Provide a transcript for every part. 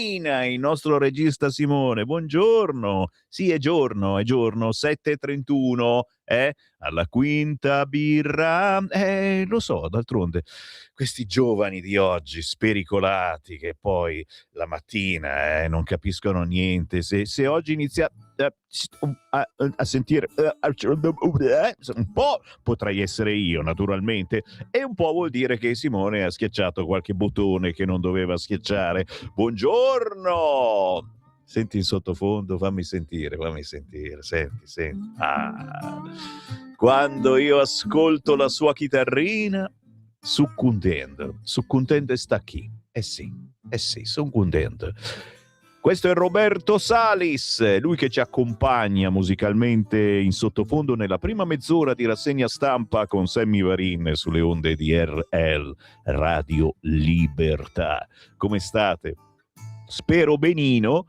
Il nostro regista Simone, buongiorno. Sì, è giorno, 7:31, alla quinta birra. Lo so, d'altronde, questi giovani di oggi, spericolati, che poi la mattina non capiscono niente. Se oggi inizia a sentire un po' potrei essere io, naturalmente, e un po' vuol dire che Simone ha schiacciato qualche bottone che non doveva schiacciare. Buongiorno! Senti in sottofondo, fammi sentire, senti. Quando io ascolto la sua chitarrina, succundendo sta chi? Eh sì, succundendo. Questo è Roberto Salis, lui che ci accompagna musicalmente in sottofondo nella prima mezz'ora di rassegna stampa con Sammy Varin sulle onde di RL Radio Libertà. Come state? Spero benino,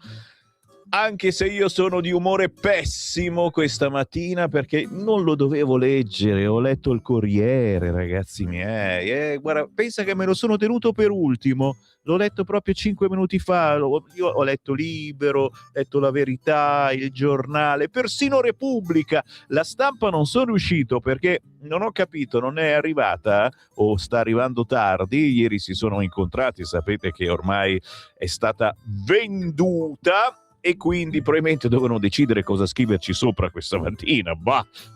anche se io sono di umore pessimo questa mattina perché non lo dovevo leggere, ho letto il Corriere, ragazzi miei, guarda, pensa che me lo sono tenuto per ultimo, l'ho letto proprio 5 minuti fa, io ho letto Libero, ho letto La Verità, Il Giornale, persino Repubblica, La Stampa non sono riuscito perché non ho capito, non è arrivata o sta arrivando tardi, ieri si sono incontrati, sapete che ormai è stata venduta e quindi probabilmente dovevano decidere cosa scriverci sopra questa mattina.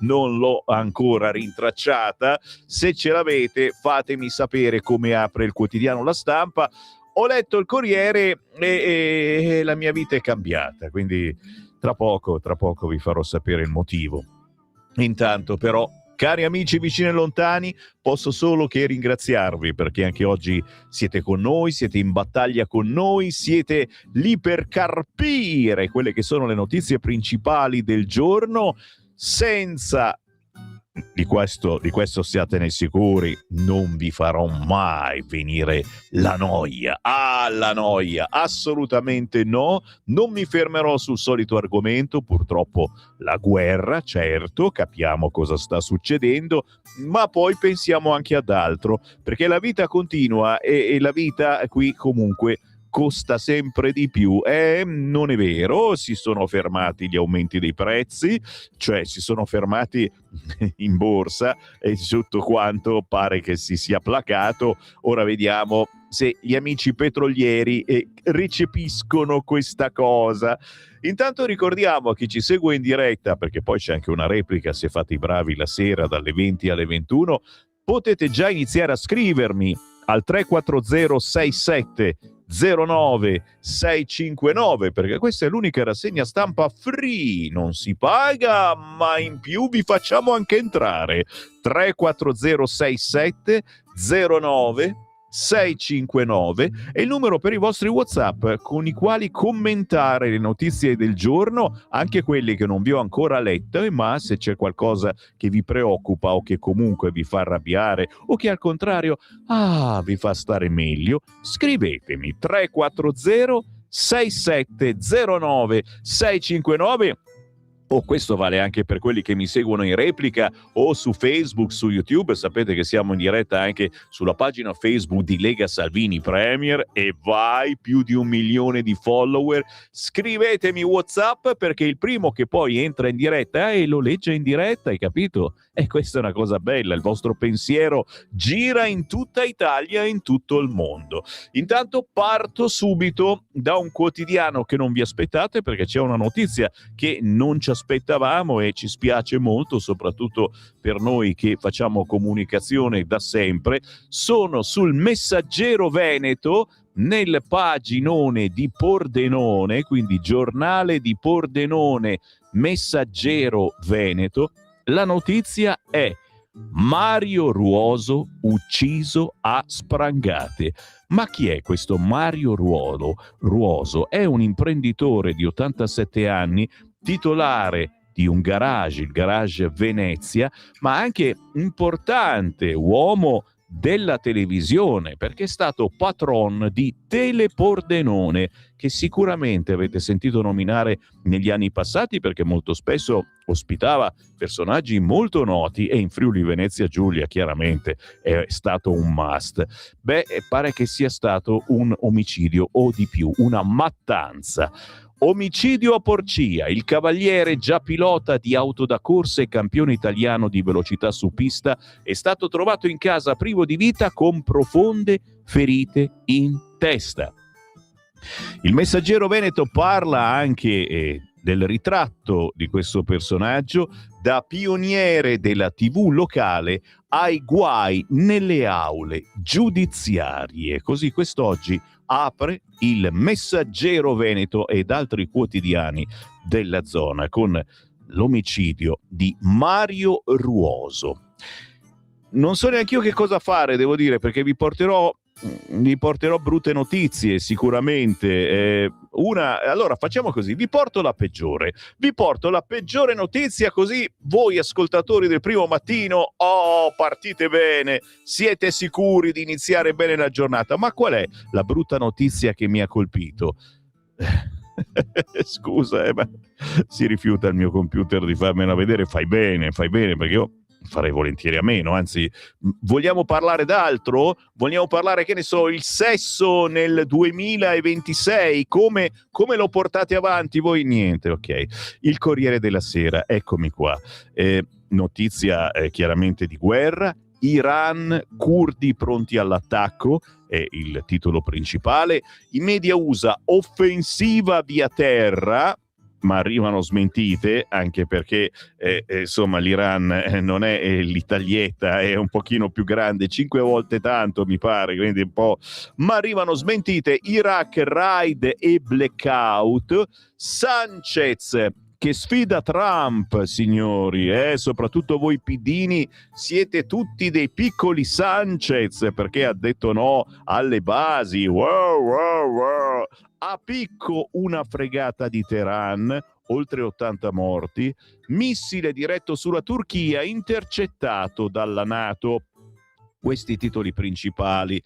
Non l'ho ancora rintracciata. Se ce l'avete, fatemi sapere come apre il quotidiano La Stampa. Ho letto il Corriere e la mia vita è cambiata, quindi tra poco vi farò sapere il motivo. Intanto però, cari amici vicini e lontani, posso solo che ringraziarvi perché anche oggi siete con noi, siete in battaglia con noi, siete lì per carpire quelle che sono le notizie principali del giorno. Senza di questo siatene sicuri, non vi farò mai venire la noia. La noia, assolutamente no. Non mi fermerò sul solito argomento, purtroppo la guerra, certo, capiamo cosa sta succedendo, ma poi pensiamo anche ad altro, perché la vita continua e la vita qui comunque costa sempre di più. Non è vero, si sono fermati gli aumenti dei prezzi, cioè si sono fermati in borsa e tutto quanto pare che si sia placato. Ora vediamo se gli amici petrolieri recepiscono questa cosa. Intanto ricordiamo a chi ci segue in diretta, perché poi c'è anche una replica se fate i bravi la sera dalle 20 alle 21, potete già iniziare a scrivermi al 340 67 09 659, perché questa è l'unica rassegna stampa free, non si paga, ma in più vi facciamo anche entrare. 340 67 09 659 è il numero per i vostri WhatsApp con i quali commentare le notizie del giorno, anche quelle che non vi ho ancora letto, ma se c'è qualcosa che vi preoccupa o che comunque vi fa arrabbiare o che al contrario vi fa stare meglio, scrivetemi 340 6709 659. O questo vale anche per quelli che mi seguono in replica o su Facebook, su YouTube. Sapete che siamo in diretta anche sulla pagina Facebook di Lega Salvini Premier e vai, più di 1 milione di follower. Scrivetemi WhatsApp perché il primo che poi entra in diretta e lo legge in diretta, hai capito? E questa è una cosa bella, il vostro pensiero gira in tutta Italia e in tutto il mondo. Intanto parto subito da un quotidiano che non vi aspettate perché c'è una notizia che non ci aspettavamo e ci spiace molto, soprattutto per noi che facciamo comunicazione da sempre. Sono sul Messaggero Veneto, nel paginone di Pordenone, quindi giornale di Pordenone, Messaggero Veneto. La notizia è: Mario Ruoso ucciso a sprangate. Ma chi è questo Mario Ruoso? È un imprenditore di 87 anni, titolare di un garage, il Garage Venezia, ma anche importante uomo della televisione, perché è stato patron di Telepordenone, che sicuramente avete sentito nominare negli anni passati, perché molto spesso ospitava personaggi molto noti e in Friuli Venezia Giulia chiaramente è stato un must. Beh, pare che sia stato un omicidio o di più, una mattanza. Omicidio a Porcia, il cavaliere già pilota di auto da corsa e campione italiano di velocità su pista è stato trovato in casa privo di vita con profonde ferite in testa. Il Messaggero Veneto parla anche del ritratto di questo personaggio, da pioniere della TV locale ai guai nelle aule giudiziarie. Così quest'oggi apre il Messaggero Veneto ed altri quotidiani della zona con l'omicidio di Mario Ruoso. Non so neanche io che cosa fare, devo dire, perché vi porterò brutte notizie sicuramente. Allora facciamo così, vi porto la peggiore notizia, così voi ascoltatori del Primo Mattino partite bene, siete sicuri di iniziare bene la giornata. Ma qual è la brutta notizia che mi ha colpito? Scusa, ma si rifiuta il mio computer di farmela vedere. Fai bene, perché io farei volentieri a meno, anzi, vogliamo parlare d'altro? Vogliamo parlare, che ne so, il sesso nel 2026, come lo portate avanti voi? Niente, ok. Il Corriere della Sera, eccomi qua, notizia chiaramente di guerra, Iran, curdi pronti all'attacco, è il titolo principale, i media USA, offensiva via terra, ma arrivano smentite, anche perché insomma l'Iran non è l'Italietta, è un pochino più grande, 5 volte tanto mi pare, quindi un po', ma arrivano smentite. Iraq, raid e blackout, Sanchez che sfida Trump, signori, soprattutto voi pidini siete tutti dei piccoli Sanchez, perché ha detto no alle basi. Wow. A picco una fregata di Teheran, oltre 80 morti, missile diretto sulla Turchia intercettato dalla NATO. Questi titoli principali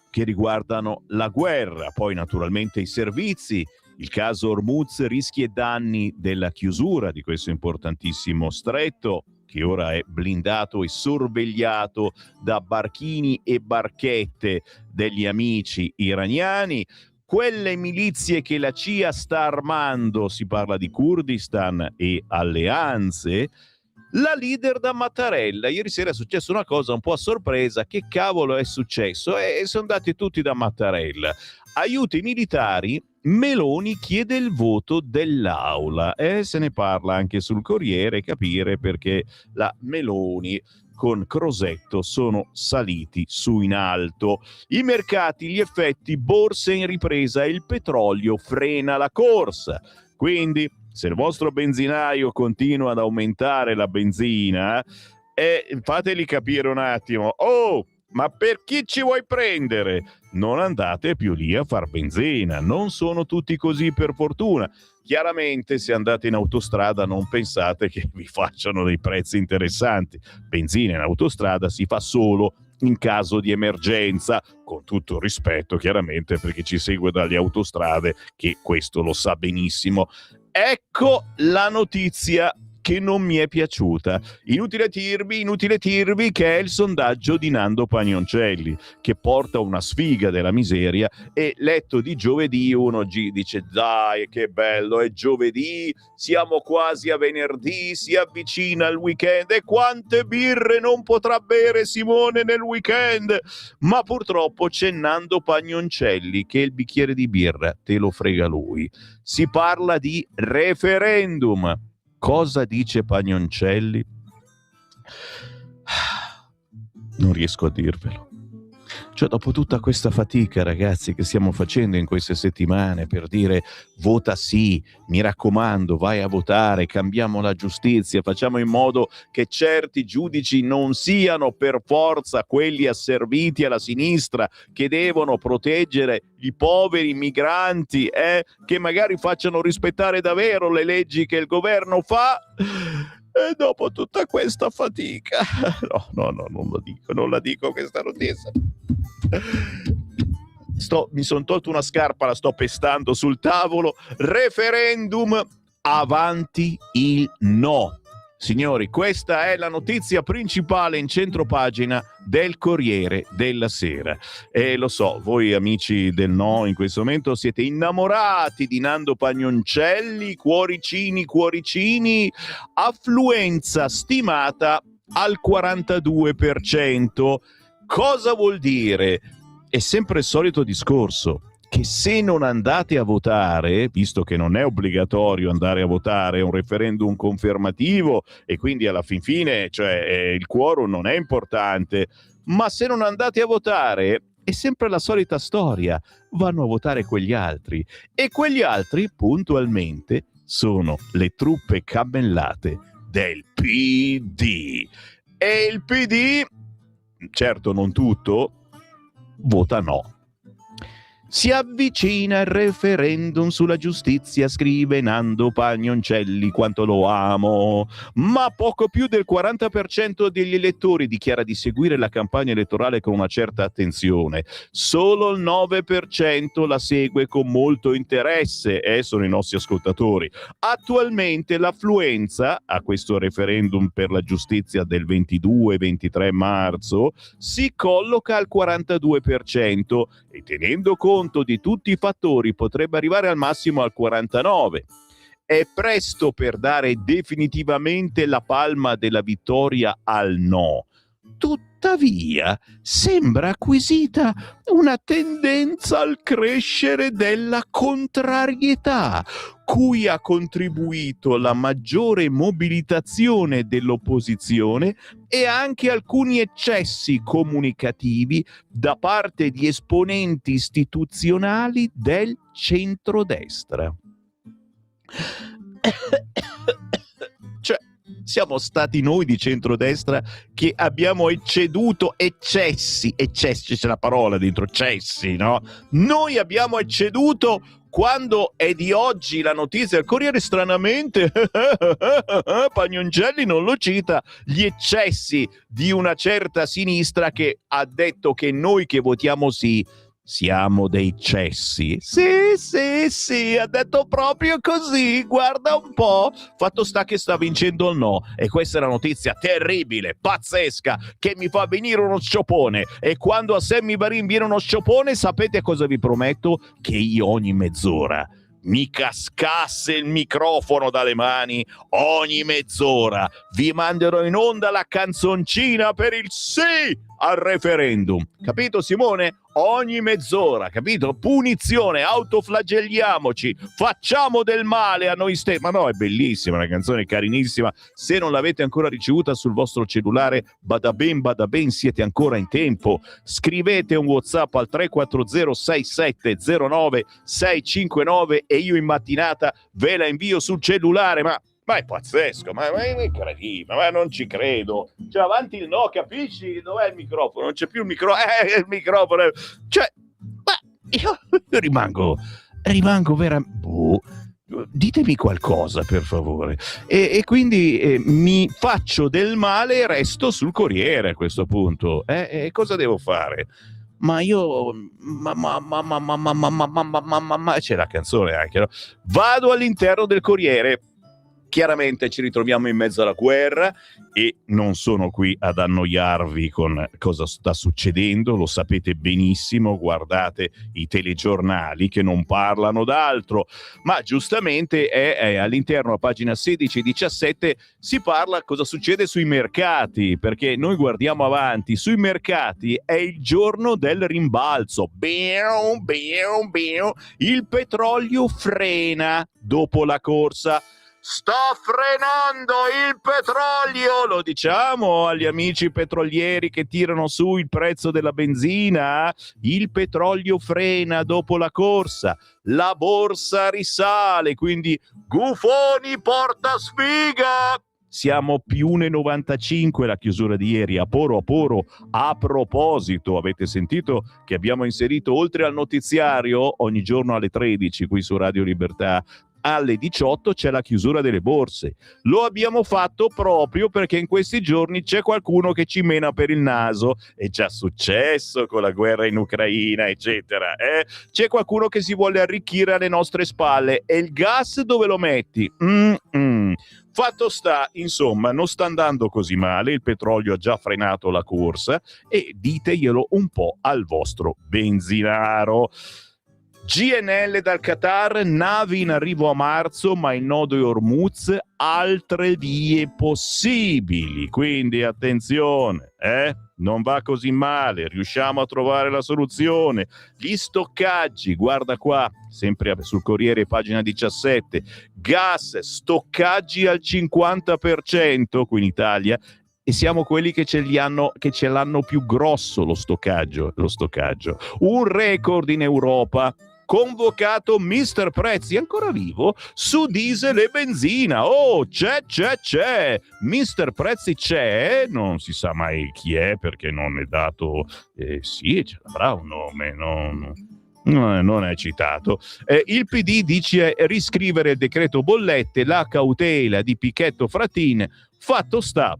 che riguardano la guerra, poi naturalmente i servizi. Il caso Hormuz, rischi e danni della chiusura di questo importantissimo stretto, che ora è blindato e sorvegliato da barchini e barchette degli amici iraniani. Quelle milizie che la CIA sta armando, si parla di Kurdistan e alleanze. La leader da Mattarella, ieri sera è successa una cosa un po' a sorpresa. Che cavolo è successo? Sono andati tutti da Mattarella. Aiuti militari, Meloni chiede il voto dell'Aula. Se ne parla anche sul Corriere, capire perché la Meloni con Crosetto sono saliti su in alto. I mercati, gli effetti, borse in ripresa e il petrolio frena la corsa. Quindi, se il vostro benzinaio continua ad aumentare la benzina, fateli capire un attimo. Ma per chi ci vuoi prendere? Non andate più lì a far benzina, non sono tutti così, per fortuna. Chiaramente se andate in autostrada non pensate che vi facciano dei prezzi interessanti. Benzina in autostrada si fa solo in caso di emergenza, con tutto il rispetto chiaramente per chi ci segue dalle autostrade, che questo lo sa benissimo. Ecco la notizia che non mi è piaciuta. Inutile dirvi che è il sondaggio di Nando Pagnoncelli, che porta una sfiga della miseria, e letto di giovedì uno dice dai che bello, è giovedì, siamo quasi a venerdì, si avvicina il weekend, e quante birre non potrà bere Simone nel weekend? Ma purtroppo c'è Nando Pagnoncelli che il bicchiere di birra te lo frega lui. Si parla di referendum. Cosa dice Pagnoncelli? Non riesco a dirvelo. Cioè, dopo tutta questa fatica, ragazzi, che stiamo facendo in queste settimane per dire vota sì, mi raccomando, vai a votare, cambiamo la giustizia, facciamo in modo che certi giudici non siano per forza quelli asserviti alla sinistra, che devono proteggere i poveri migranti, che magari facciano rispettare davvero le leggi che il governo fa. E dopo tutta questa fatica, no, non la dico questa notizia. mi sono tolto una scarpa, la sto pestando sul tavolo. Referendum, avanti il no. Signori, questa è la notizia principale in centropagina del Corriere della Sera. E lo so, voi amici del no in questo momento siete innamorati di Nando Pagnoncelli, cuoricini, affluenza stimata al 42%. Cosa vuol dire? È sempre il solito discorso, che se non andate a votare, visto che non è obbligatorio andare a votare, è un referendum confermativo e quindi alla fin fine, cioè, il quorum non è importante, ma se non andate a votare è sempre la solita storia, vanno a votare quegli altri, e quegli altri puntualmente sono le truppe cammellate del PD. E il PD, certo non tutto, vota no. Si avvicina il referendum sulla giustizia, scrive Nando Pagnoncelli, quanto lo amo, ma poco più del 40% degli elettori dichiara di seguire la campagna elettorale con una certa attenzione, solo il 9% la segue con molto interesse, sono i nostri ascoltatori. Attualmente l'affluenza a questo referendum per la giustizia del 22-23 marzo si colloca al 42% e tenendo conto di tutti i fattori potrebbe arrivare al massimo al 49%. È presto per dare definitivamente la palma della vittoria al no. Tuttavia, sembra acquisita una tendenza al crescere della contrarietà, cui ha contribuito la maggiore mobilitazione dell'opposizione e anche alcuni eccessi comunicativi da parte di esponenti istituzionali del centrodestra. Cioè, siamo stati noi di centrodestra che abbiamo ecceduto eccessi, c'è la parola dentro, eccessi, no? Noi abbiamo ecceduto quando è di oggi la notizia del Corriere, stranamente Pagnoncelli non lo cita, gli eccessi di una certa sinistra che ha detto che noi che votiamo sì siamo dei cessi. Sì, ha detto proprio così, guarda un po'. Fatto sta che sta vincendo il no, e questa è la notizia terribile, pazzesca, che mi fa venire uno sciopone. E quando a Sammy Varin viene uno sciopone, sapete cosa vi prometto? Che io ogni mezz'ora mi cascasse il microfono dalle mani, ogni mezz'ora vi manderò in onda la canzoncina per il sì al referendum. Capito, Simone? Ogni mezz'ora, capito? Punizione, autoflagelliamoci, facciamo del male a noi stessi. Ma no, è bellissima, una canzone carinissima. Se non l'avete ancora ricevuta sul vostro cellulare, bada ben, siete ancora in tempo. Scrivete un WhatsApp al 340 6709 659 e io in mattinata ve la invio sul cellulare. Ma è pazzesco, ma è incredibile, ma non ci credo. Cioè, avanti il no, capisci? Dov'è il microfono? Non c'è più il microfono, il microfono. Cioè, ma io rimango veramente... ditemi qualcosa, per favore. E quindi mi faccio del male e resto sul Corriere a questo punto. E cosa devo fare? Ma io c'è la canzone anche, no? Vado all'interno del Corriere. Chiaramente ci ritroviamo in mezzo alla guerra e non sono qui ad annoiarvi con cosa sta succedendo, lo sapete benissimo, guardate i telegiornali che non parlano d'altro, ma giustamente è all'interno, a pagina 16 e 17, si parla cosa succede sui mercati, perché noi guardiamo avanti, sui mercati è il giorno del rimbalzo, il petrolio frena dopo la corsa. Sta frenando il petrolio, lo diciamo agli amici petrolieri che tirano su il prezzo della benzina. Il petrolio frena dopo la corsa, la borsa risale, quindi Gufoni porta sfiga. Siamo più 1,95 la chiusura di ieri, a poro. A proposito, avete sentito che abbiamo inserito, oltre al notiziario ogni giorno alle 13 qui su Radio Libertà, alle 18 c'è la chiusura delle borse. Lo abbiamo fatto proprio perché in questi giorni c'è qualcuno che ci mena per il naso. È già successo con la guerra in Ucraina, eccetera. C'è qualcuno che si vuole arricchire alle nostre spalle. E il gas dove lo metti? Fatto sta, insomma, non sta andando così male, il petrolio ha già frenato la corsa e diteglielo un po' al vostro benzinaro. GNL dal Qatar, navi in arrivo a marzo, ma il nodo è Hormuz, altre vie possibili, quindi attenzione, non va così male, riusciamo a trovare la soluzione. Gli stoccaggi, guarda qua, sempre sul Corriere, pagina 17, gas, stoccaggi al 50% qui in Italia, e siamo quelli che ce l'hanno più grosso lo stoccaggio. Un record in Europa. Convocato Mr. Prezzi, ancora vivo, su diesel e benzina. Oh, c'è. Mr. Prezzi c'è, non si sa mai chi è perché non è dato. Sì, ce l'avrà un nome, non è citato. Il PD dice riscrivere il decreto bollette, la cautela di Pichetto Fratin. Fatto sta,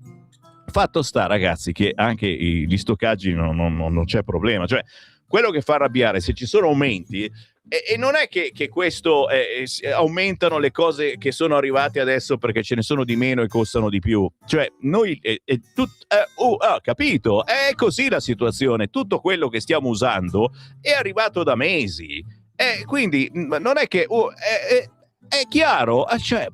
ragazzi, che anche gli stoccaggi non c'è problema. Cioè, quello che fa arrabbiare, se ci sono aumenti, e non è che questo aumentano le cose che sono arrivate adesso perché ce ne sono di meno e costano di più. Cioè, noi capito? È così la situazione. Tutto quello che stiamo usando è arrivato da mesi. Quindi non è che è chiaro, cioè,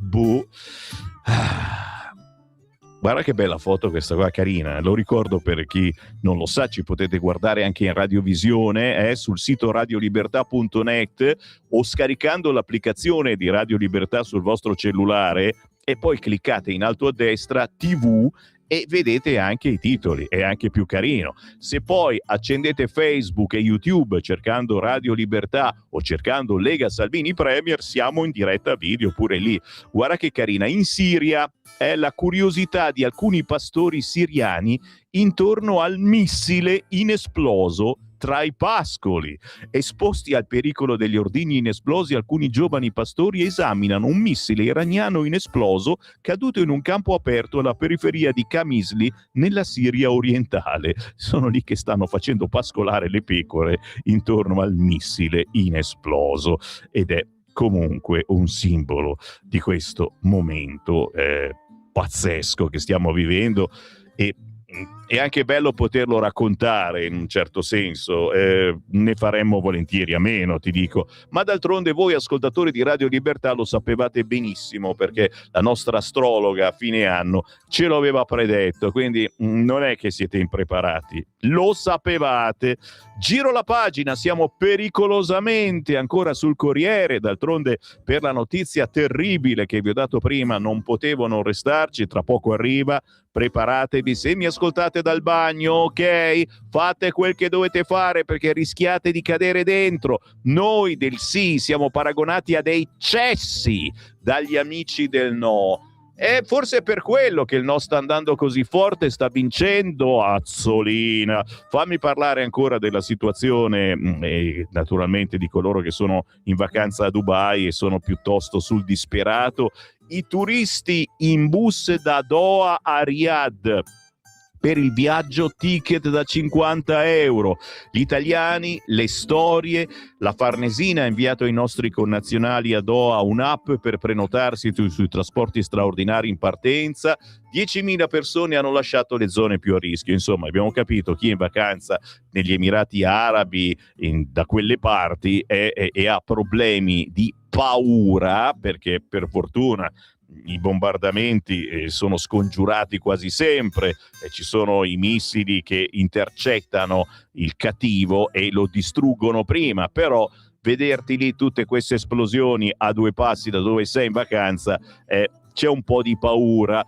Guarda che bella foto questa qua, carina. Lo ricordo per chi non lo sa, ci potete guardare anche in radiovisione sul sito radiolibertà.net o scaricando l'applicazione di Radio Libertà sul vostro cellulare e poi cliccate in alto a destra TV e vedete anche i titoli, è anche più carino. Se poi accendete Facebook e YouTube cercando Radio Libertà o cercando Lega Salvini Premier, siamo in diretta video pure lì. Guarda che carina. In Siria è la curiosità di alcuni pastori siriani intorno al missile inesploso tra i pascoli. Esposti al pericolo degli ordigni inesplosi, alcuni giovani pastori esaminano un missile iraniano inesploso caduto in un campo aperto alla periferia di Qamishli nella Siria orientale. Sono lì che stanno facendo pascolare le pecore intorno al missile inesploso ed è comunque un simbolo di questo momento pazzesco che stiamo vivendo e è anche bello poterlo raccontare in un certo senso, ne faremmo volentieri a meno, ti dico, ma d'altronde voi ascoltatori di Radio Libertà lo sapevate benissimo perché la nostra astrologa a fine anno ce lo aveva predetto, quindi non è che siete impreparati, lo sapevate. Giro la pagina, siamo pericolosamente ancora sul Corriere, d'altronde per la notizia terribile che vi ho dato prima non potevo non restarci, tra poco arriva. Preparatevi, se mi ascoltate dal bagno, ok? Fate quel che dovete fare perché rischiate di cadere dentro. Noi del sì siamo paragonati a dei cessi dagli amici del no. E forse è per quello che il no sta andando così forte, sta vincendo. Azzolina, fammi parlare ancora della situazione e naturalmente di coloro che sono in vacanza a Dubai e sono piuttosto sul disperato. I turisti in bus da Doha a Riyadh per il viaggio, ticket da 50 euro. Gli italiani, le storie. La Farnesina ha inviato ai nostri connazionali a Doha un'app per prenotarsi sui trasporti straordinari in partenza. 10.000 persone hanno lasciato le zone più a rischio. Insomma, abbiamo capito chi è in vacanza negli Emirati Arabi, da quelle parti, e ha problemi di paura, perché per fortuna i bombardamenti sono scongiurati quasi sempre e ci sono i missili che intercettano il cattivo e lo distruggono prima, però vederti lì tutte queste esplosioni a due passi da dove sei in vacanza, c'è un po' di paura.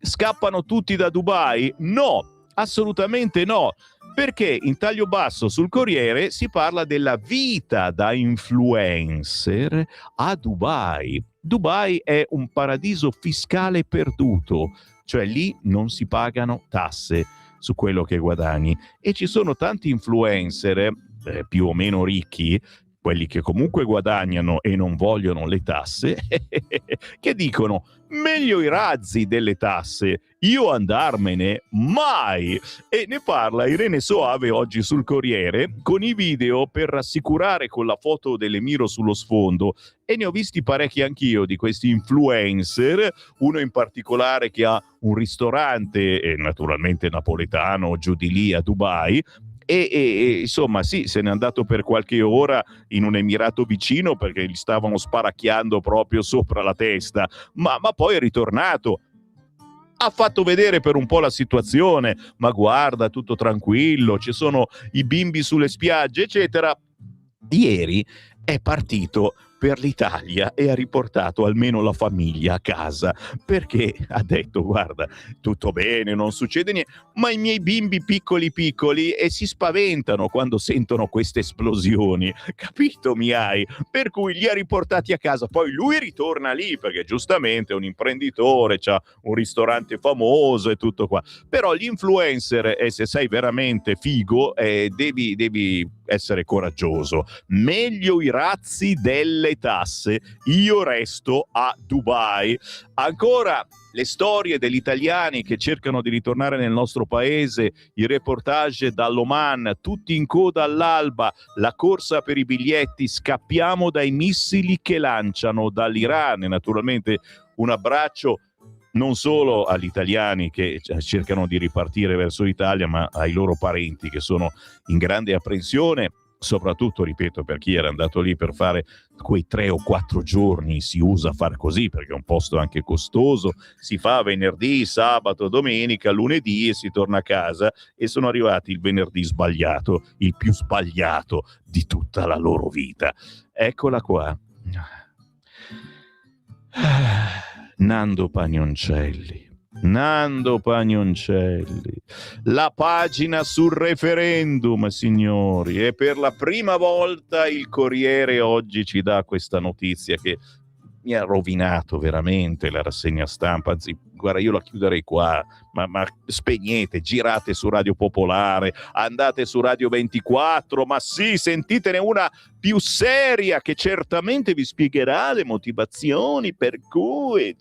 Scappano tutti da Dubai? No, assolutamente no, perché in taglio basso sul Corriere si parla della vita da influencer a Dubai. Dubai è un paradiso fiscale perduto, cioè lì non si pagano tasse su quello che guadagni e ci sono tanti influencer più o meno ricchi, quelli che comunque guadagnano e non vogliono le tasse, che dicono meglio i razzi delle tasse, io andarmene mai. E ne parla Irene Soave oggi sul Corriere con i video per rassicurare, con la foto dell'Emiro sullo sfondo, e ne ho visti parecchi anch'io di questi influencer, uno in particolare che ha un ristorante naturalmente napoletano giù di lì a Dubai. E insomma sì, se n'è andato per qualche ora in un emirato vicino perché gli stavano sparacchiando proprio sopra la testa, ma poi è ritornato, ha fatto vedere per un po' la situazione, ma guarda, tutto tranquillo, ci sono i bimbi sulle spiagge eccetera. Ieri è partito per l'Italia e ha riportato almeno la famiglia a casa, perché ha detto guarda, tutto bene, non succede niente, ma i miei bimbi piccoli e si spaventano quando sentono queste esplosioni, capito mi hai? Per cui li ha riportati a casa, poi lui ritorna lì perché giustamente è un imprenditore, c'ha un ristorante famoso e tutto qua, però gli influencer, se sei veramente figo, devi essere coraggioso. Meglio i razzi delle tasse, io resto a Dubai. Ancora le storie degli italiani che cercano di ritornare nel nostro paese, i reportage dall'Oman, tutti in coda all'alba, la corsa per i biglietti, scappiamo dai missili che lanciano dall'Iran. E naturalmente un abbraccio non solo agli italiani che cercano di ripartire verso l'Italia, ma ai loro parenti che sono in grande apprensione, soprattutto, ripeto, per chi era andato lì per fare quei 3 o 4 giorni, si usa far così perché è un posto anche costoso, si fa venerdì, sabato, domenica, lunedì e si torna a casa, e sono arrivati il venerdì sbagliato, il più sbagliato di tutta la loro vita. Eccola qua. Nando Pagnoncelli, la pagina sul referendum, signori, e per la prima volta il Corriere oggi ci dà questa notizia che mi ha rovinato veramente la rassegna stampa. Anzi, guarda, io la chiuderei qua, ma spegnete, girate su Radio Popolare, andate su Radio 24, ma sì, sentitene una più seria che certamente vi spiegherà le motivazioni per cui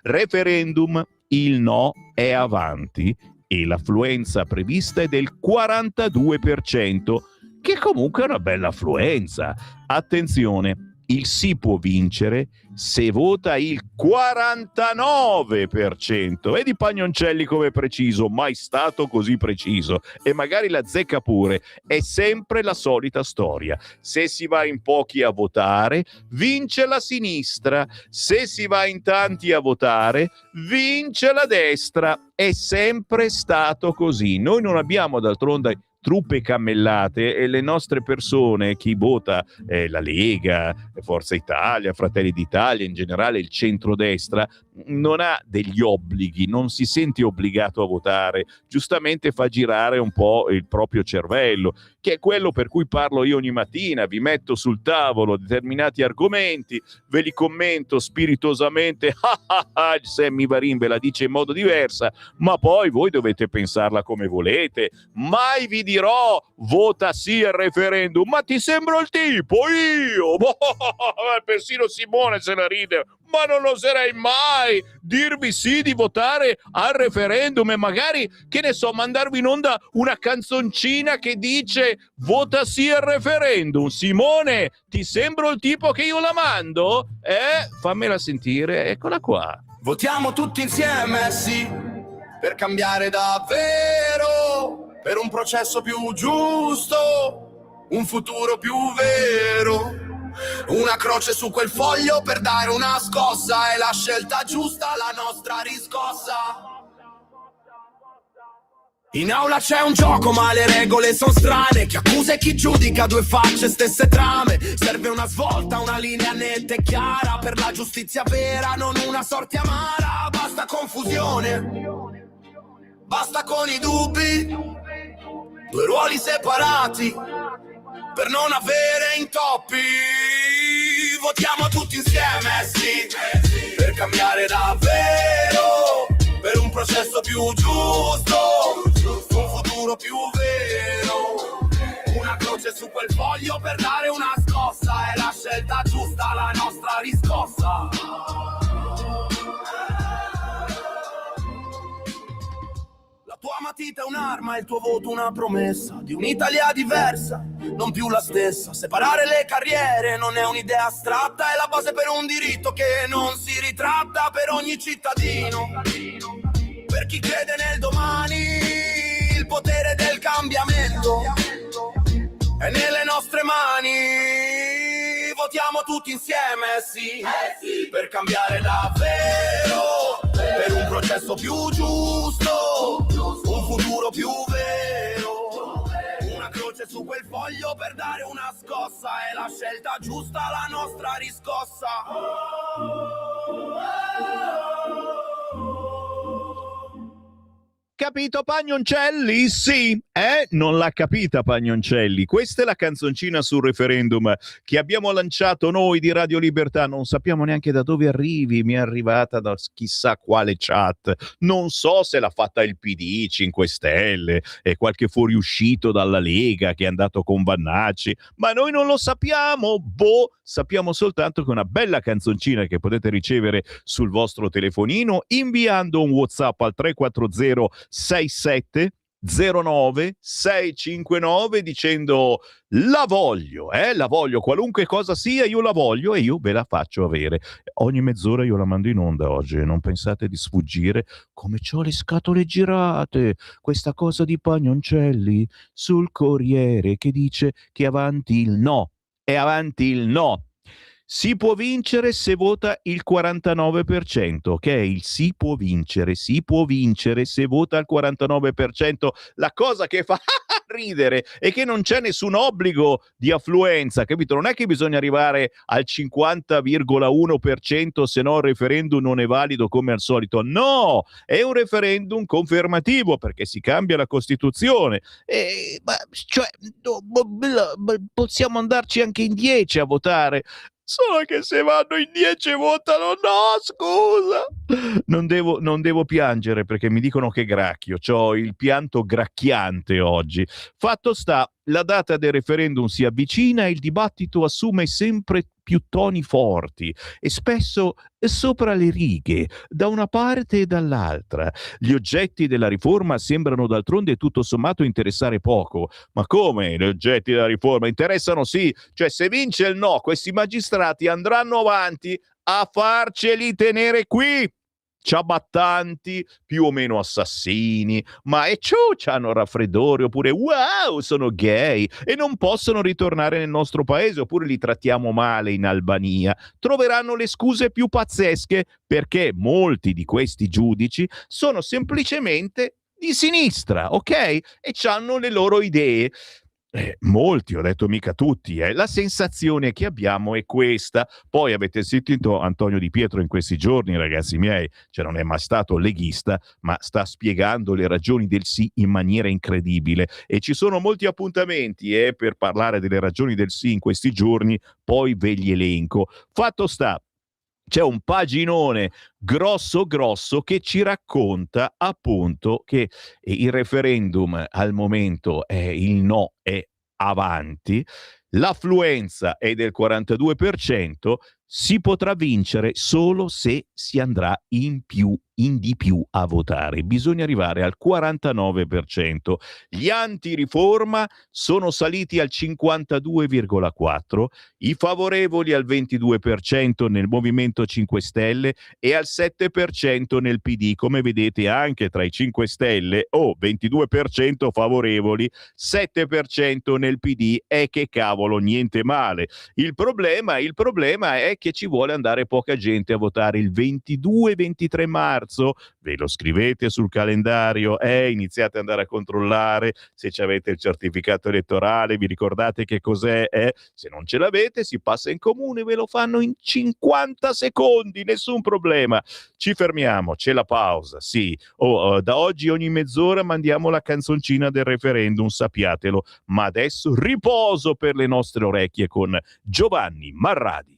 referendum, il no è avanti e l'affluenza prevista è del 42%, che comunque è una bella affluenza. Attenzione, il sì può vincere se vota il 49%. Vedi Pagnoncelli come è preciso, mai stato così preciso, e magari la zecca pure. È sempre la solita storia: se si va in pochi a votare vince la sinistra, se si va in tanti a votare vince la destra. È sempre stato così. Noi non abbiamo d'altronde truppe cammellate, e le nostre persone, chi vota la Lega, Forza Italia, Fratelli d'Italia, in generale il centrodestra, non ha degli obblighi, non si sente obbligato a votare, giustamente fa girare un po' il proprio cervello, che è quello per cui parlo io ogni mattina. Vi metto sul tavolo determinati argomenti, ve li commento spiritosamente, Sammy Varin ve la dice in modo diversa, ma poi voi dovete pensarla come volete. Mai vi dirò vota sì al referendum, ma ti sembro il tipo, io? Persino Simone se la ride, ma non oserei mai dirvi sì di votare al referendum, e magari, che ne so, mandarvi in onda una canzoncina che dice vota sì al referendum. Simone, ti sembro il tipo che io la mando? Fammela sentire, eccola qua. Votiamo tutti insieme sì, per cambiare davvero, per un processo più giusto, un futuro più vero. Una croce su quel foglio per dare una scossa, è la scelta giusta, la nostra riscossa. In aula c'è un gioco ma le regole sono strane, chi accusa e chi giudica, due facce, stesse trame. Serve una svolta, una linea netta e chiara, per la giustizia vera, non una sorte amara. Basta confusione, basta con i dubbi, due ruoli separati per non avere intoppi. Votiamo tutti insieme sì, per cambiare davvero, per un processo più giusto, un futuro più vero. Una croce su quel foglio per dare una scossa. È la scelta giusta, la nostra riscossa. La tua matita è un'arma, il tuo voto una promessa di un'Italia diversa, non più la stessa. Separare le carriere non è un'idea astratta, è la base per un diritto che non si ritratta per ogni cittadino. Per chi crede nel domani, il potere del cambiamento è nelle nostre mani. Votiamo tutti insieme, sì, per cambiare davvero, per un processo più giusto, un futuro più vero. Una croce su quel foglio per dare una scossa. È la scelta giusta, la nostra riscossa. Capito Pagnoncelli? Sì, non l'ha capita Pagnoncelli. Questa è la canzoncina sul referendum che abbiamo lanciato noi di Radio Libertà. Non sappiamo neanche da dove arrivi, mi è arrivata da chissà quale chat. Non so se l'ha fatta il PD, 5 Stelle e qualche fuoriuscito dalla Lega che è andato con Vannacci, ma noi non lo sappiamo. Sappiamo soltanto che è una bella canzoncina che potete ricevere sul vostro telefonino inviando un WhatsApp al 340 67 09 659 dicendo la voglio, qualunque cosa sia io la voglio e io ve la faccio avere. Ogni mezz'ora io la mando in onda oggi, non pensate di sfuggire come c'ho le scatole girate. Questa cosa di Pagnoncelli sul Corriere che dice che avanti il no, è avanti il no. Si può vincere se vota il 49%, ok? Il si può vincere se vota il 49%. La cosa che fa ridere è che non c'è nessun obbligo di affluenza, capito? Non è che bisogna arrivare al 50,1%, se no il referendum non è valido come al solito. No, è un referendum confermativo perché si cambia la Costituzione. Possiamo andarci anche in 10 a votare. Solo che se vanno in 10 votano no, scusa. Non devo piangere perché mi dicono che gracchio, c'ho il pianto gracchiante oggi. Fatto sta, la data del referendum si avvicina e il dibattito assume sempre più toni forti e spesso sopra le righe, da una parte e dall'altra. Gli oggetti della riforma sembrano d'altronde tutto sommato interessare poco. Ma come gli oggetti della riforma? Interessano sì, cioè se vince il no, questi magistrati andranno avanti a farceli tenere qui. Ciabattanti, più o meno assassini, ma e c'hanno raffreddore, oppure wow, sono gay e non possono ritornare nel nostro paese, oppure li trattiamo male in Albania. Troveranno le scuse più pazzesche perché molti di questi giudici sono semplicemente di sinistra, ok? E hanno le loro idee. Molti, ho detto mica tutti, la sensazione che abbiamo è questa. Poi avete sentito Antonio Di Pietro in questi giorni, ragazzi miei, cioè non è mai stato leghista, ma sta spiegando le ragioni del sì in maniera incredibile e ci sono molti appuntamenti per parlare delle ragioni del sì in questi giorni, poi ve li elenco. Fatto sta, c'è un paginone grosso che ci racconta appunto che il referendum al momento è il no è avanti, l'affluenza è del 42%, si potrà vincere solo se si andrà in di più a votare. Bisogna arrivare al 49%. Gli anti-riforma sono saliti al 52,4%, i favorevoli al 22% nel Movimento 5 Stelle e al 7% nel PD. Come vedete anche tra i 5 Stelle, 22% favorevoli, 7% nel PD, e che cavolo, niente male. Il problema è che ci vuole andare poca gente a votare il 22-23 marzo. Ve lo scrivete sul calendario, iniziate ad andare a controllare se avete il certificato elettorale, vi ricordate che cos'è? Se non ce l'avete si passa in comune, ve lo fanno in 50 secondi, nessun problema. Ci fermiamo, c'è la pausa, sì. Da oggi ogni mezz'ora mandiamo la canzoncina del referendum, sappiatelo, ma adesso riposo per le nostre orecchie con Giovanni Marradi.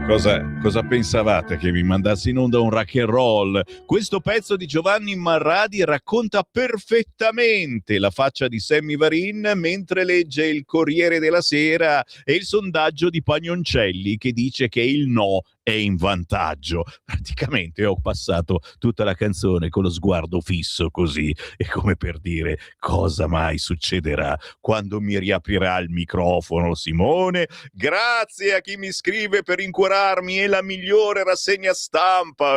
Cosa pensavate? Che mi mandassi in onda un rock and roll? Questo pezzo di Giovanni Marradi racconta perfettamente la faccia di Sammy Varin mentre legge il Corriere della Sera e il sondaggio di Pagnoncelli che dice che il no è in vantaggio. Praticamente ho passato tutta la canzone con lo sguardo fisso così, e come per dire: cosa mai succederà quando mi riaprirà il microfono, Simone? Grazie a chi mi scrive per incuorarmi, è la migliore rassegna stampa.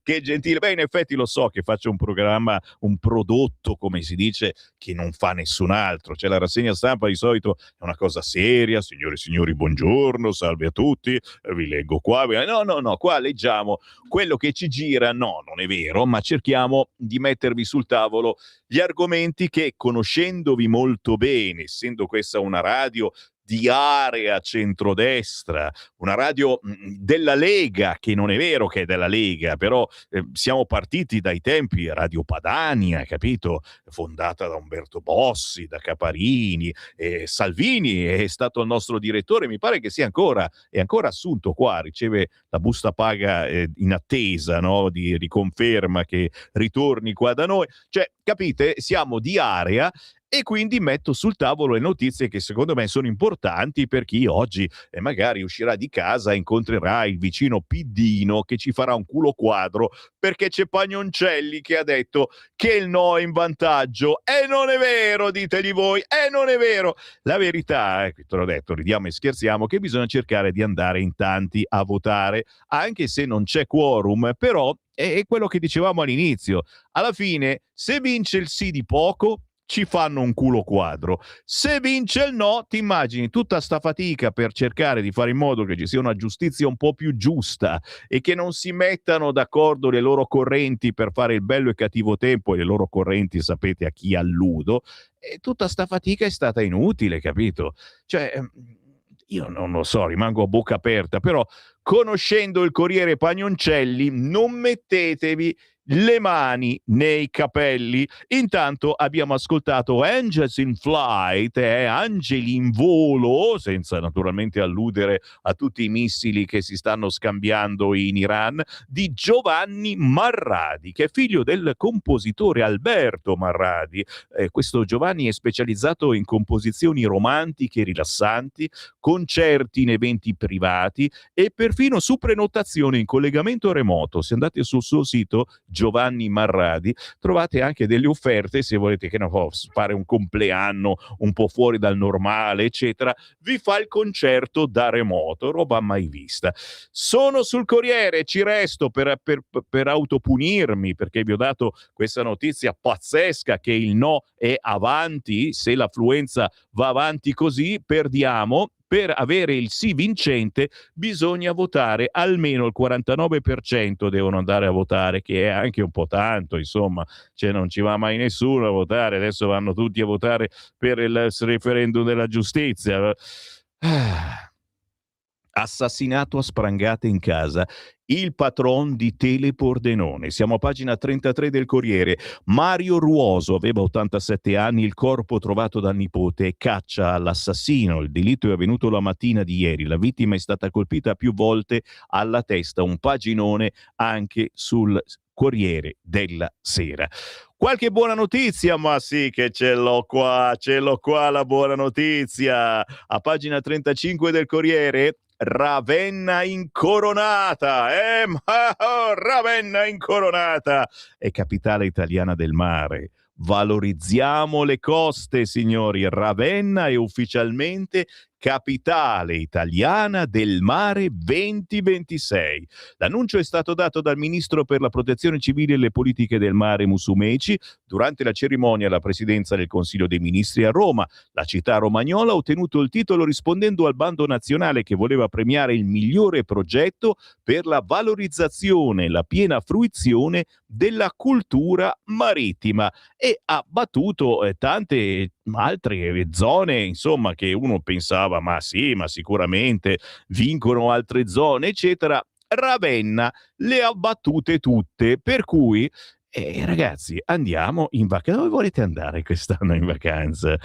Che gentile. Beh, in effetti lo so che faccio un programma, un prodotto, come si dice, che non fa nessun altro. Cioè la rassegna stampa di solito è una cosa seria. Signore e signori, buongiorno, salve a tutti, vi leggo qua. No, qua leggiamo quello che ci gira. No, non è vero, ma cerchiamo di mettervi sul tavolo gli argomenti che, conoscendovi molto bene, essendo questa una radio di area centrodestra, una radio della Lega, che non è vero che è della Lega, però siamo partiti dai tempi Radio Padania, capito? Fondata da Umberto Bossi, da Caparini, Salvini è stato il nostro direttore, mi pare che sia è ancora assunto qua, riceve la busta paga in attesa, no? Di riconferma che ritorni qua da noi. Cioè, capite? Siamo di area. E quindi metto sul tavolo le notizie che secondo me sono importanti per chi oggi magari uscirà di casa e incontrerà il vicino Piddino che ci farà un culo quadro perché c'è Pagnoncelli che ha detto che il no è in vantaggio. E non è vero, ditegli voi, non è vero. La verità, te l'ho detto, ridiamo e scherziamo, che bisogna cercare di andare in tanti a votare, anche se non c'è quorum, però è quello che dicevamo all'inizio. Alla fine, se vince il sì di poco, ci fanno un culo quadro. Se vince il no, ti immagini tutta sta fatica per cercare di fare in modo che ci sia una giustizia un po' più giusta e che non si mettano d'accordo le loro correnti per fare il bello e cattivo tempo, e le loro correnti sapete a chi alludo, e tutta sta fatica è stata inutile, capito? Cioè, io non lo so, rimango a bocca aperta, però conoscendo il Corriere Pagnoncelli non mettetevi le mani nei capelli. Intanto abbiamo ascoltato Angels in Flight, angeli in volo, senza naturalmente alludere a tutti i missili che si stanno scambiando in Iran, di Giovanni Marradi, che è figlio del compositore Alberto Marradi. Questo Giovanni è specializzato in composizioni romantiche rilassanti, concerti in eventi privati e perfino su prenotazione in collegamento remoto. Se andate sul suo sito Giovanni Marradi trovate anche delle offerte se volete, che ne so, fare un compleanno un po' fuori dal normale, eccetera. Vi fa il concerto da remoto, roba mai vista. Sono sul Corriere, ci resto per autopunirmi perché vi ho dato questa notizia pazzesca che il no è avanti. Se l'affluenza va avanti così, perdiamo. Per avere il sì vincente bisogna votare almeno il 49%, devono andare a votare, che è anche un po' tanto, insomma, cioè non ci va mai nessuno a votare, adesso vanno tutti a votare per il referendum della giustizia. Assassinato a sprangate in casa il patron di Telepordenone. Siamo a pagina 33 del Corriere. Mario Ruoso aveva 87 anni, il corpo trovato dal nipote, caccia all'assassino. Il delitto è avvenuto la mattina di ieri. La vittima è stata colpita più volte alla testa. Un paginone anche sul Corriere della Sera. Qualche buona notizia? Ma sì che ce l'ho qua la buona notizia. A pagina 35 del Corriere, Ravenna incoronata, Ravenna incoronata, è capitale italiana del mare. Valorizziamo le coste, signori. Ravenna è ufficialmente capitale italiana del mare 2026. L'annuncio è stato dato dal ministro per la protezione civile e le politiche del mare Musumeci durante la cerimonia alla presidenza del Consiglio dei Ministri a Roma. La città romagnola ha ottenuto il titolo rispondendo al bando nazionale che voleva premiare il migliore progetto per la valorizzazione e la piena fruizione della cultura marittima, e ha battuto tante altre zone, insomma, che uno pensava ma sì, ma sicuramente vincono altre zone, eccetera. Ravenna le ha battute tutte, per cui Ragazzi, andiamo in vacanza. Dove volete andare quest'anno in vacanza?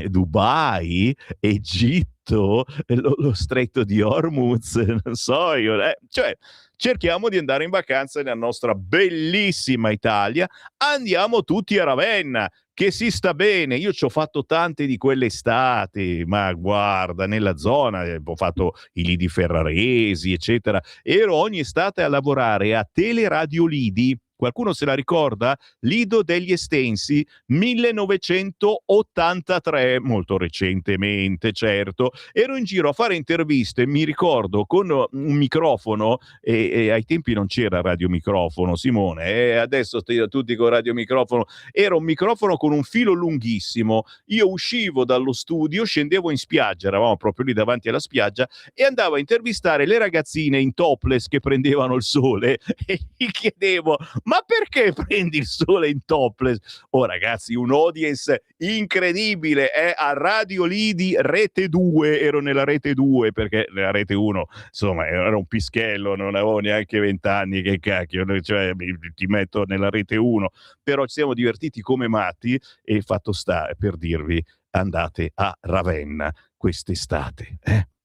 Dubai? Egitto? Lo stretto di Hormuz? Non so io. Cioè, cerchiamo di andare in vacanza nella nostra bellissima Italia. Andiamo tutti a Ravenna, che si sta bene. Io ci ho fatto tante di quelle estati, ma guarda, nella zona ho fatto i lidi ferraresi, eccetera. Ero ogni estate a lavorare a Teleradio Lidi. Qualcuno se la ricorda? Lido degli Estensi, 1983, molto recentemente, certo. Ero in giro a fare interviste, mi ricordo, con un microfono, e ai tempi non c'era radiomicrofono, Simone, adesso tutti con radiomicrofono. Era un microfono con un filo lunghissimo. Io uscivo dallo studio, scendevo in spiaggia, eravamo proprio lì davanti alla spiaggia, e andavo a intervistare le ragazzine in topless che prendevano il sole e gli chiedevo: ma perché prendi il sole in topless? Oh ragazzi, un audience incredibile, a Radio Lidi Rete 2, ero nella Rete 2 perché nella Rete 1 insomma era un pischello, non avevo neanche 20 anni, che cacchio, cioè ti metto nella Rete 1, però ci siamo divertiti come matti. E fatto sta, per dirvi, andate a Ravenna quest'estate,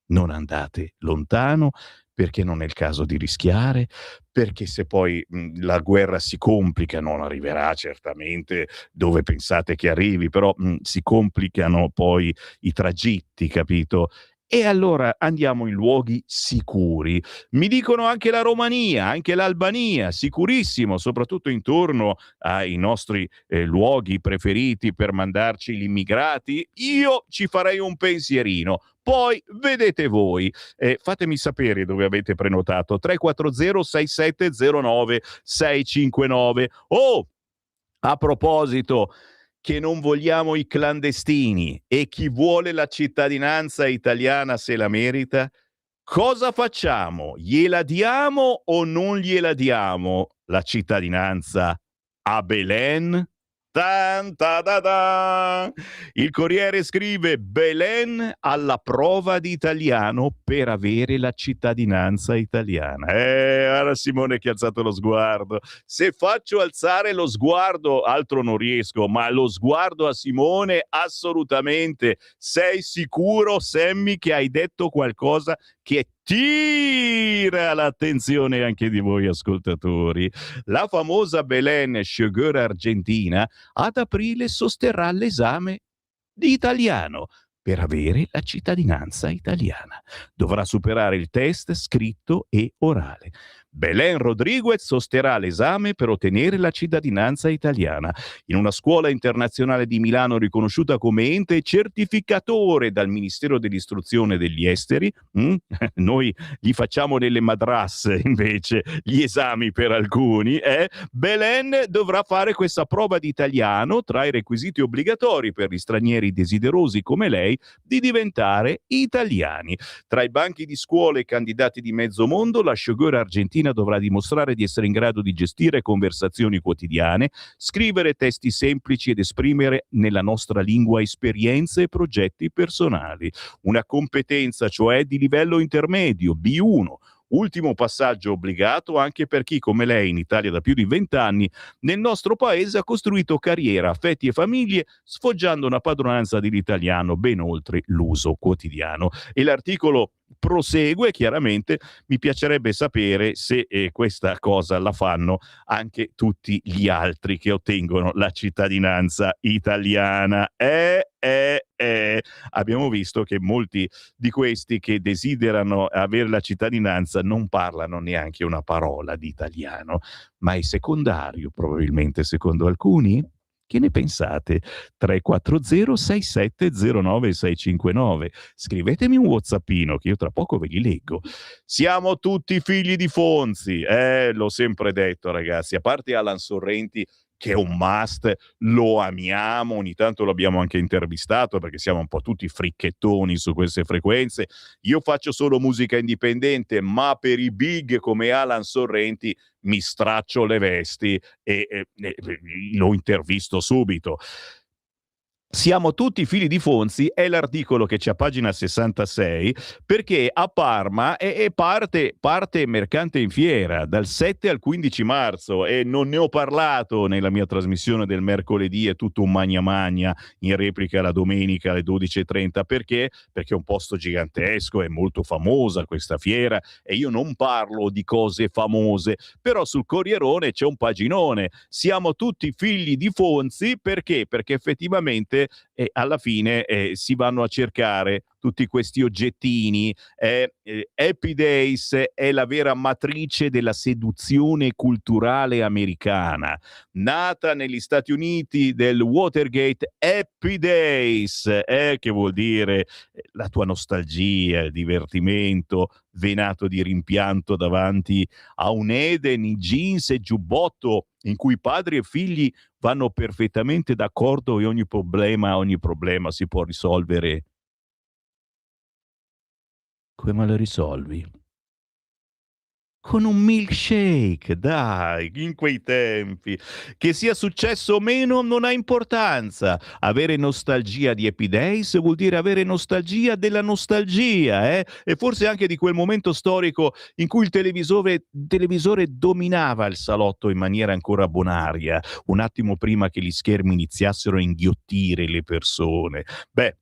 non andate lontano, perché non è il caso di rischiare, perché se poi la guerra si complica, non arriverà certamente dove pensate che arrivi, però si complicano poi i tragitti, capito? E allora andiamo in luoghi sicuri. Mi dicono anche la Romania, anche l'Albania, sicurissimo, soprattutto intorno ai nostri luoghi preferiti per mandarci gli immigrati. Io ci farei un pensierino. Poi vedete voi. Fatemi sapere dove avete prenotato. 340 6709 659. Oh, a proposito, che non vogliamo i clandestini e chi vuole la cittadinanza italiana se la merita, cosa facciamo? Gliela diamo o non gliela diamo la cittadinanza a Belen? Tan, ta, da, da. Il Corriere scrive: Belen alla prova di italiano per avere la cittadinanza italiana. Ora Simone che ha alzato lo sguardo. Se faccio alzare lo sguardo, altro non riesco, ma lo sguardo a Simone assolutamente. Sei sicuro, Sammy, che hai detto qualcosa che tira l'attenzione anche di voi ascoltatori? La famosa Belen Sugar argentina ad aprile sosterrà l'esame di italiano per avere la cittadinanza italiana. Dovrà superare il test scritto e orale. Belen Rodriguez sosterrà l'esame per ottenere la cittadinanza italiana in una scuola internazionale di Milano riconosciuta come ente certificatore dal Ministero dell'Istruzione e degli Esteri. Noi gli facciamo nelle madrasse invece gli esami per alcuni. Belen dovrà fare questa prova di italiano tra i requisiti obbligatori per gli stranieri desiderosi come lei di diventare italiani. Tra i banchi di scuole e candidati di mezzo mondo, la Sugar argentina dovrà dimostrare di essere in grado di gestire conversazioni quotidiane, scrivere testi semplici ed esprimere nella nostra lingua esperienze e progetti personali. Una competenza, cioè, di livello intermedio, B1. Ultimo passaggio obbligato anche per chi, come lei, in Italia da più di 20 anni, nel nostro paese ha costruito carriera, affetti e famiglie, sfoggiando una padronanza dell'italiano ben oltre l'uso quotidiano. E l'articolo prosegue, chiaramente mi piacerebbe sapere se questa cosa la fanno anche tutti gli altri che ottengono la cittadinanza italiana. Abbiamo visto che molti di questi che desiderano avere la cittadinanza non parlano neanche una parola di italiano, ma è secondario probabilmente secondo alcuni. Che ne pensate? 340 6709 659. Scrivetemi un whatsappino che io tra poco ve li leggo. Siamo tutti figli di Fonzi, l'ho sempre detto ragazzi, a parte Alan Sorrenti che è un must, lo amiamo, ogni tanto lo abbiamo anche intervistato perché siamo un po' tutti fricchettoni su queste frequenze. Io faccio solo musica indipendente, ma per i big come Alan Sorrenti mi straccio le vesti e lo intervisto subito. Siamo tutti figli di Fonzi è l'articolo che c'è a pagina 66, perché a Parma parte Mercante in Fiera dal 7 al 15 marzo e non ne ho parlato nella mia trasmissione del mercoledì, è tutto un magna magna in replica la domenica alle 12:30. Perché? Perché è un posto gigantesco, è molto famosa questa fiera e io non parlo di cose famose, però sul Corrierone c'è un paginone. Siamo tutti figli di Fonzi perché? Perché effettivamente alla fine si vanno a cercare tutti questi oggettini. Happy Days è la vera matrice della seduzione culturale americana, nata negli Stati Uniti del Watergate. Happy Days, che vuol dire la tua nostalgia, il divertimento, venato di rimpianto davanti a un Eden in jeans e giubbotto in cui padri e figli vanno perfettamente d'accordo e ogni problema si può risolvere. Come lo risolvi? Con un milkshake, dai, in quei tempi. Che sia successo o meno non ha importanza. Avere nostalgia di Happy Days vuol dire avere nostalgia della nostalgia, e forse anche di quel momento storico in cui il televisore dominava il salotto in maniera ancora bonaria, un attimo prima che gli schermi iniziassero a inghiottire le persone. Beh,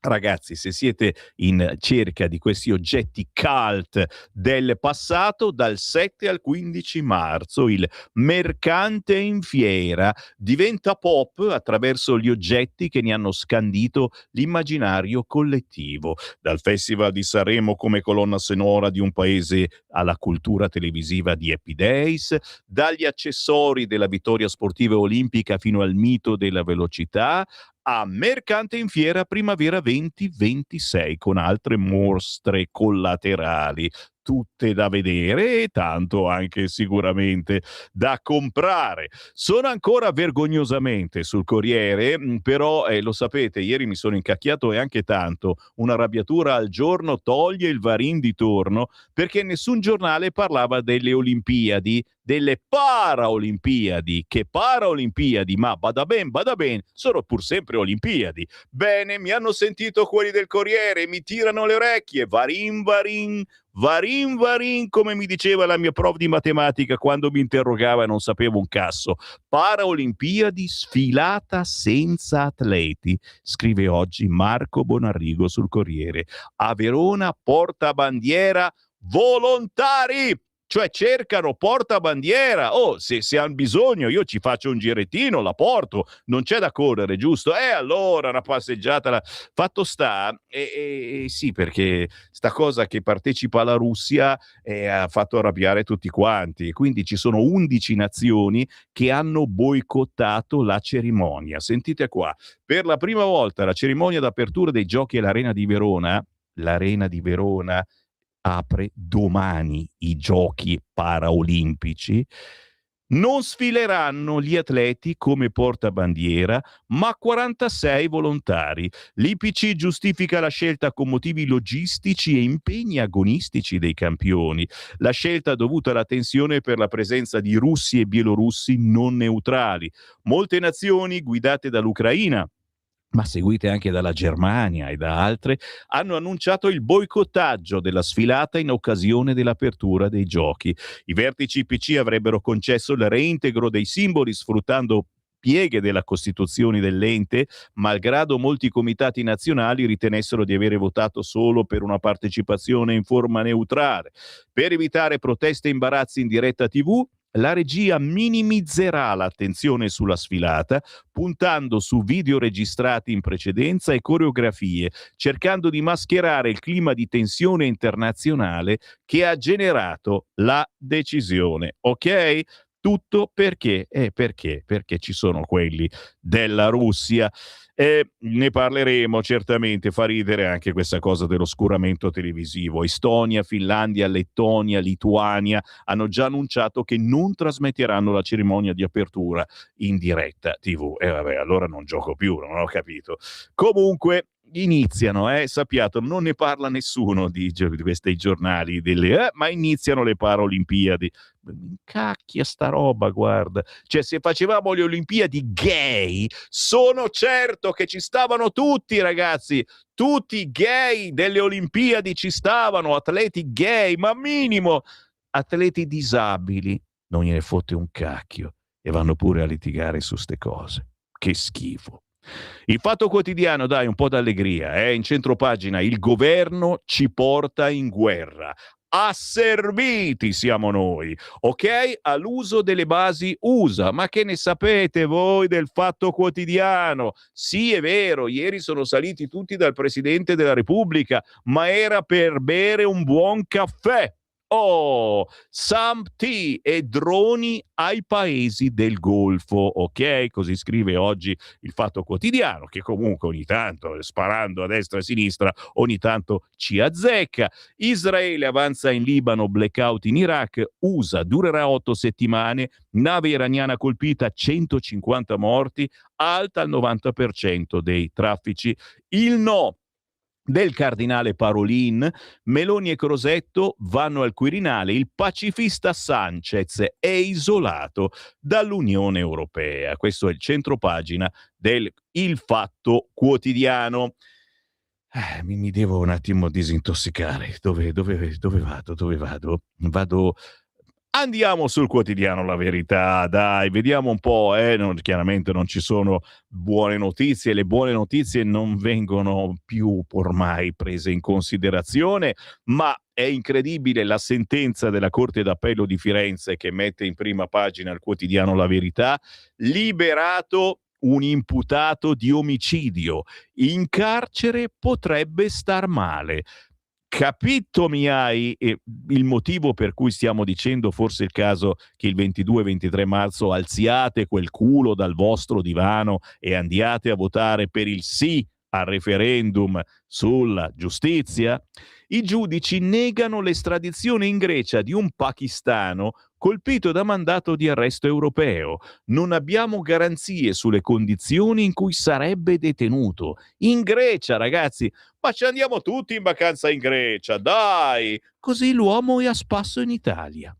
ragazzi, se siete in cerca di questi oggetti cult del passato, dal 7 al 15 marzo il Mercante in Fiera diventa pop attraverso gli oggetti che ne hanno scandito l'immaginario collettivo. Dal Festival di Sanremo come colonna sonora di un paese alla cultura televisiva di Happy Days, dagli accessori della vittoria sportiva olimpica fino al mito della velocità, a Mercante in Fiera Primavera 2026 con altre mostre collaterali, tutte da vedere e tanto anche sicuramente da comprare. Sono ancora vergognosamente sul Corriere, però lo sapete, ieri mi sono incacchiato e anche tanto. Una arrabbiatura al giorno toglie il Varin di torno, perché nessun giornale parlava delle Olimpiadi, delle Paraolimpiadi, che Paraolimpiadi, ma bada ben, sono pur sempre Olimpiadi. Bene, mi hanno sentito quelli del Corriere, mi tirano le orecchie, Varin, Varin, Varin, Varin, come mi diceva la mia prof di matematica quando mi interrogava e non sapevo un cazzo. Paraolimpiadi, sfilata senza atleti, scrive oggi Marco Bonarrigo sul Corriere. A Verona portabandiera volontari, cioè cercano portabandiera. Oh, se hanno bisogno io ci faccio un girettino, la porto, non c'è da correre, giusto? Allora una passeggiata. Fatto sta, sì, perché sta cosa che partecipa la Russia ha fatto arrabbiare tutti quanti, quindi ci sono 11 nazioni che hanno boicottato la cerimonia. Sentite qua, per la prima volta la cerimonia d'apertura dei giochi all'Arena di Verona apre domani i giochi paraolimpici. Non sfileranno gli atleti come portabandiera, ma 46 volontari. L'IPC giustifica la scelta con motivi logistici e impegni agonistici dei campioni. La scelta dovuta alla tensione per la presenza di russi e bielorussi non neutrali. Molte nazioni guidate dall'Ucraina, ma seguite anche dalla Germania e da altre, hanno annunciato il boicottaggio della sfilata in occasione dell'apertura dei giochi. I vertici IPC avrebbero concesso il reintegro dei simboli sfruttando pieghe della Costituzione dell'ente, malgrado molti comitati nazionali ritenessero di avere votato solo per una partecipazione in forma neutrale. Per evitare proteste e imbarazzi in diretta TV, la regia minimizzerà l'attenzione sulla sfilata, puntando su video registrati in precedenza e coreografie, cercando di mascherare il clima di tensione internazionale che ha generato la decisione. Ok? Tutto perché? Perché ci sono quelli della Russia. Ne parleremo certamente, fa ridere anche questa cosa dell'oscuramento televisivo. Estonia, Finlandia, Lettonia, Lituania hanno già annunciato che non trasmetteranno la cerimonia di apertura in diretta TV. E vabbè, allora non gioco più, non ho capito. Comunque, iniziano, sappiate, non ne parla nessuno di questi giornali, ma iniziano le Paralimpiadi. Cacchia sta roba, guarda. Cioè, se facevamo le Olimpiadi gay, sono certo che ci stavano tutti, ragazzi. Tutti gay delle Olimpiadi ci stavano, atleti gay, ma minimo. Atleti disabili, non gliene fotte un cacchio. E vanno pure a litigare su ste cose. Che schifo. Il Fatto Quotidiano, dai, un po' d'allegria, in centropagina: il governo ci porta in guerra. Asserviti siamo noi, ok? All'uso delle basi USA. Ma che ne sapete voi del Fatto Quotidiano? Sì, è vero, ieri sono saliti tutti dal Presidente della Repubblica, ma era per bere un buon caffè. Oh, Samp e droni ai paesi del Golfo, ok? Così scrive oggi il Fatto Quotidiano, che comunque ogni tanto, sparando a destra e a sinistra, ogni tanto ci azzecca. Israele avanza in Libano, blackout in Iraq, USA durerà 8 settimane, nave iraniana colpita, 150 morti, alta al 90% dei traffici. Il no del cardinale Parolin, Meloni e Crosetto vanno al Quirinale, il pacifista Sanchez è isolato dall'Unione Europea. Questo è il centropagina del Il Fatto Quotidiano. Mi devo un attimo disintossicare. Dove vado? Andiamo sul quotidiano La Verità, dai, vediamo un po', chiaramente non ci sono buone notizie, le buone notizie non vengono più ormai prese in considerazione, ma è incredibile la sentenza della Corte d'Appello di Firenze che mette in prima pagina il quotidiano La Verità: liberato un imputato di omicidio, in carcere potrebbe star male. Capito mi hai il motivo per cui stiamo dicendo forse il caso che il 22-23 marzo alziate quel culo dal vostro divano e andiate a votare per il sì al referendum sulla giustizia? I giudici negano l'estradizione in Grecia di un pakistano colpito da mandato di arresto europeo. Non abbiamo garanzie sulle condizioni in cui sarebbe detenuto. In Grecia, ragazzi, ma ci andiamo tutti in vacanza in Grecia, dai! Così l'uomo è a spasso in Italia.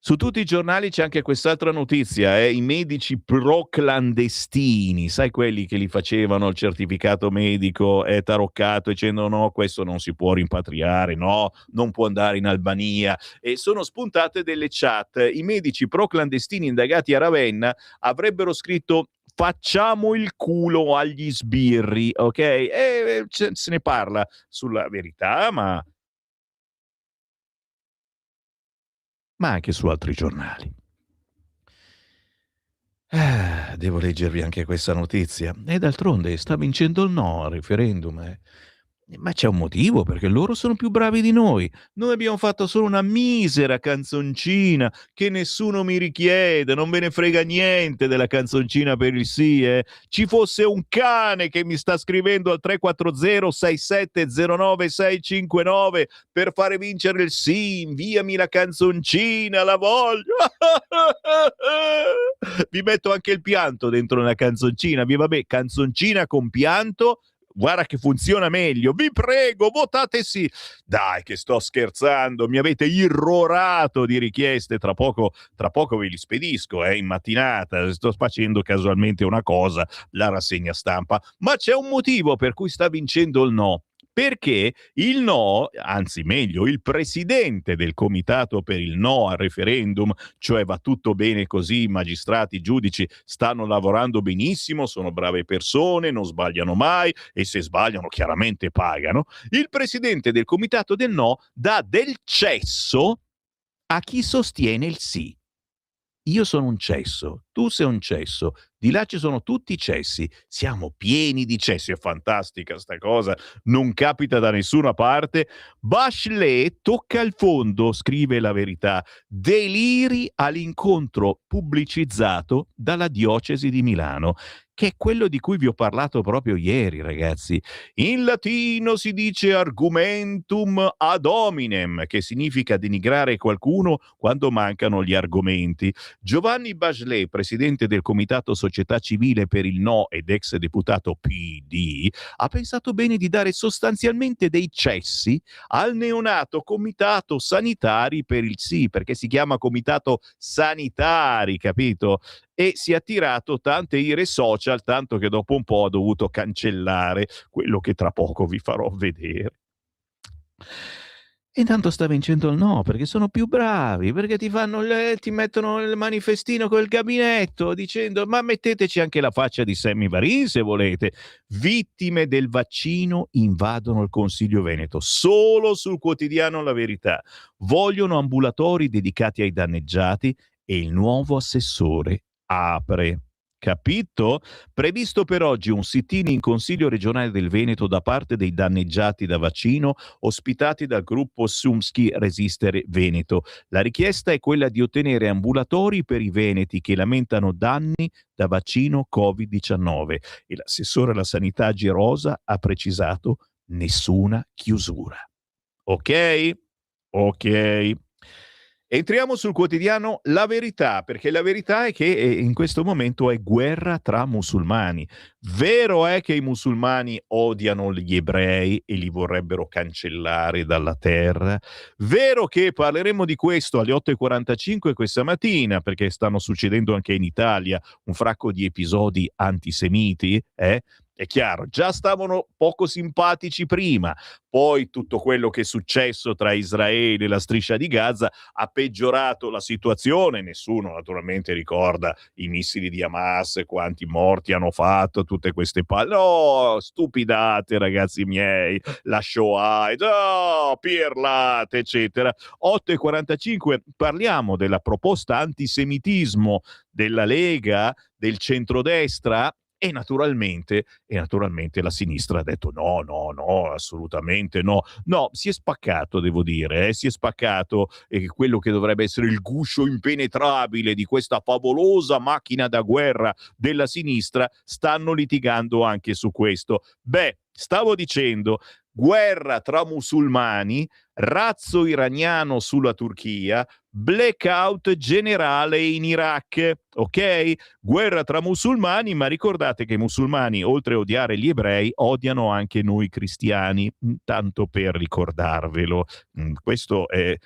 Su tutti i giornali c'è anche quest'altra notizia, i medici pro-clandestini, sai quelli che li facevano il certificato medico taroccato dicendo no, questo non si può rimpatriare, no, non può andare in Albania, e sono spuntate delle chat. I medici pro-clandestini indagati a Ravenna avrebbero scritto facciamo il culo agli sbirri, ok? E se ne parla sulla Verità, ma anche su altri giornali. Devo leggervi anche questa notizia. E d'altronde sta vincendo il no al referendum. Ma c'è un motivo, perché loro sono più bravi di noi. Noi abbiamo fatto solo una misera canzoncina che nessuno mi richiede, non me ne frega niente della canzoncina per il sì. Ci fosse un cane che mi sta scrivendo al 340-6709-659 per fare vincere il sì, inviami la canzoncina, la voglio. Vi metto anche il pianto dentro una canzoncina, vabbè, canzoncina con pianto. Guarda che funziona meglio, vi prego, votate sì. Dai, che sto scherzando, mi avete irrorato di richieste, tra poco ve li spedisco, in mattinata, sto facendo casualmente una cosa, la rassegna stampa, ma c'è un motivo per cui sta vincendo il no. Perché il no, anzi meglio, il presidente del comitato per il no al referendum, cioè va tutto bene così, i magistrati, i giudici stanno lavorando benissimo, sono brave persone, non sbagliano mai e se sbagliano chiaramente pagano. Il presidente del comitato del no dà del cesso a chi sostiene il sì. Io sono un cesso, tu sei un cesso, di là ci sono tutti i cessi, siamo pieni di cessi, è fantastica sta cosa, non capita da nessuna parte. Bachelet tocca il fondo, scrive La Verità, deliri all'incontro pubblicizzato dalla diocesi di Milano. che è quello di cui vi ho parlato proprio ieri, ragazzi. In latino si dice argumentum ad hominem, che significa denigrare qualcuno quando mancano gli argomenti. Giovanni Bachelet, presidente del Comitato Società Civile per il No ed ex deputato PD, ha pensato bene di dare sostanzialmente dei cessi al neonato Comitato Sanitari per il Sì, perché si chiama Comitato Sanitari, capito? E si è attirato tante ire social, tanto che dopo un po' ha dovuto cancellare quello che tra poco vi farò vedere. E intanto sta vincendo il no, perché sono più bravi, perché ti mettono il manifestino col gabinetto dicendo ma metteteci anche la faccia di Sammy Varin se volete. Vittime del vaccino invadono il Consiglio Veneto, solo sul quotidiano La Verità. Vogliono ambulatori dedicati ai danneggiati e il nuovo assessore apre. Capito? Previsto per oggi un sit-in in Consiglio regionale del Veneto da parte dei danneggiati da vaccino ospitati dal gruppo Sumschi Resistere Veneto. La richiesta è quella di ottenere ambulatori per i veneti che lamentano danni da vaccino Covid-19 e l'assessore alla sanità Gerosa ha precisato nessuna chiusura. Ok? Ok. Entriamo sul quotidiano La Verità, perché la verità è che in questo momento è guerra tra musulmani. Vero è che i musulmani odiano gli ebrei e li vorrebbero cancellare dalla terra. Vero che parleremo di questo alle 8:45 questa mattina, perché stanno succedendo anche in Italia un fracco di episodi antisemiti, È chiaro, già stavano poco simpatici prima, poi tutto quello che è successo tra Israele e la striscia di Gaza ha peggiorato la situazione. Nessuno naturalmente ricorda i missili di Hamas, quanti morti hanno fatto, tutte queste no, stupidate ragazzi miei, la Shoah, no, pirlate eccetera. 8:45 parliamo della proposta antisemitismo della Lega, del centrodestra. E naturalmente la sinistra ha detto no, no, no, assolutamente no. No, si è spaccato, devo dire, si è spaccato quello che dovrebbe essere il guscio impenetrabile di questa favolosa macchina da guerra della sinistra, stanno litigando anche su questo. Beh, stavo dicendo, guerra tra musulmani, razzo iraniano sulla Turchia, blackout generale in Iraq, ok? Guerra tra musulmani, ma ricordate che i musulmani, oltre a odiare gli ebrei, odiano anche noi cristiani, tanto per ricordarvelo. Questo è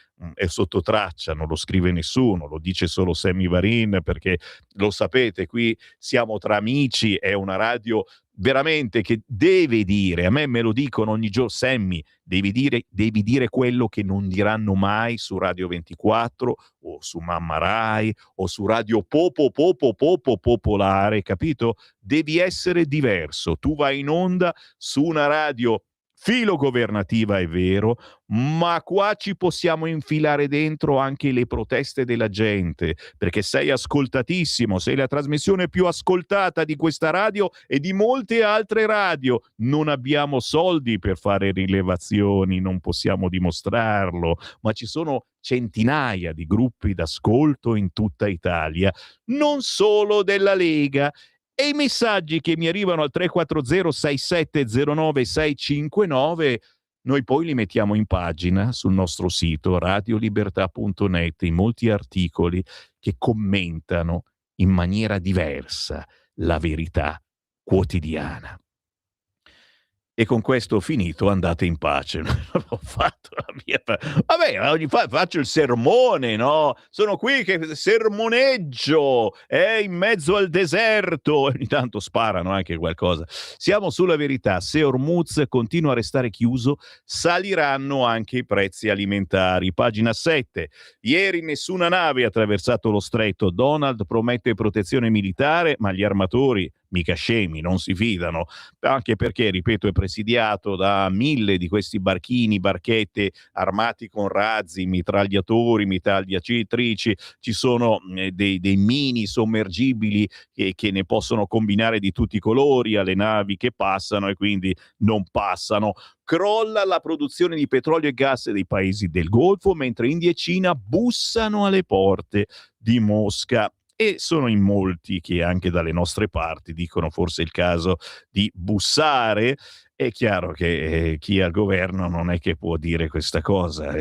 sotto traccia, non lo scrive nessuno, lo dice solo Sammy Varin, perché lo sapete, qui siamo tra amici, è una radio veramente che deve dire, a me lo dicono ogni giorno, Sammy, devi dire quello che non diranno mai su Radio 24 o su Mamma Rai o su Radio Popolare, capito? Devi essere diverso. Tu vai in onda su una radio filogovernativa, è vero, ma qua ci possiamo infilare dentro anche le proteste della gente, perché sei ascoltatissimo, sei la trasmissione più ascoltata di questa radio e di molte altre radio. Non abbiamo soldi per fare rilevazioni, non possiamo dimostrarlo, ma ci sono centinaia di gruppi d'ascolto in tutta Italia, non solo della Lega. E i messaggi che mi arrivano al 340 6709 659 noi poi li mettiamo in pagina sul nostro sito radiolibertà.net, in molti articoli che commentano in maniera diversa la verità quotidiana. E con questo ho finito, andate in pace. Ho fatto la mia. Vabbè, ogni faccio il sermone, no? Sono qui che sermoneggio, in mezzo al deserto. Ogni tanto sparano anche qualcosa. Siamo sulla verità. Se Hormuz continua a restare chiuso, saliranno anche i prezzi alimentari. Pagina 7. Ieri nessuna nave ha attraversato lo stretto. Donald promette protezione militare, ma gli armatori, mica scemi, non si fidano, anche perché, ripeto, è presidiato da 1000 di questi barchette armati con razzi, mitragliatori, mitragliatrici, ci sono dei mini sommergibili che ne possono combinare di tutti i colori alle navi che passano e quindi non passano. Crolla la produzione di petrolio e gas dei paesi del Golfo, mentre India e Cina bussano alle porte di Mosca. e sono in molti che anche dalle nostre parti dicono forse è il caso di bussare. È chiaro che chi è al governo non è che può dire questa cosa,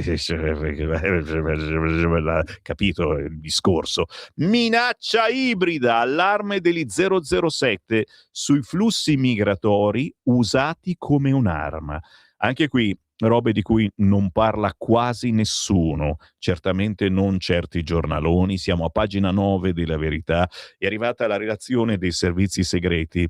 capito il discorso? Minaccia ibrida, allarme degli 007 sui flussi migratori usati come un'arma. Anche qui robe di cui non parla quasi nessuno, certamente non certi giornaloni. Siamo a pagina 9 della Verità, è arrivata la relazione dei servizi segreti.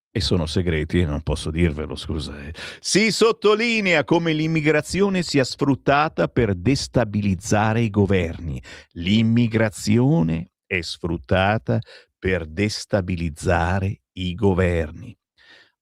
E sono segreti, non posso dirvelo, scusa. Si sottolinea come l'immigrazione sia sfruttata per destabilizzare i governi. L'immigrazione è sfruttata per destabilizzare i governi.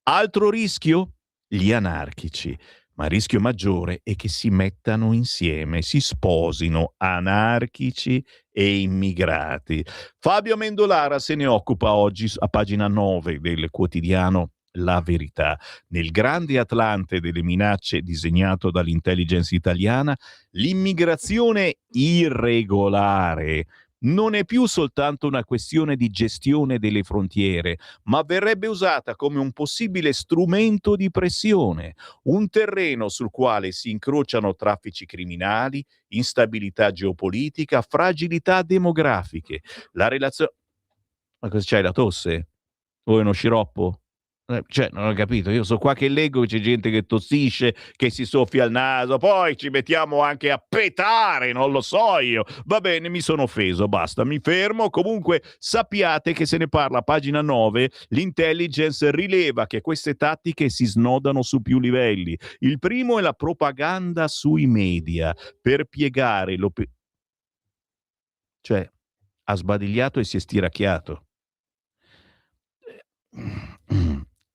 Altro rischio? Gli anarchici. Ma il rischio maggiore è che si mettano insieme, si sposino anarchici e immigrati. Fabio Mendolara se ne occupa oggi a pagina 9 del quotidiano La Verità. Nel grande Atlante delle minacce disegnato dall'intelligence italiana, l'immigrazione irregolare non è più soltanto una questione di gestione delle frontiere, ma verrebbe usata come un possibile strumento di pressione, un terreno sul quale si incrociano traffici criminali, instabilità geopolitica, fragilità demografiche. La relazione... Ma cosa c'hai, la tosse? O è uno sciroppo? Cioè, non ho capito, io so qua che leggo che c'è gente che tossisce, che si soffia il naso, poi ci mettiamo anche a petare, non lo so io. Va bene, mi sono offeso, basta, mi fermo. Comunque sappiate che se ne parla a pagina 9, l'intelligence rileva che queste tattiche si snodano su più livelli. Il primo è la propaganda sui media per piegare cioè, ha sbadigliato e si è stiracchiato.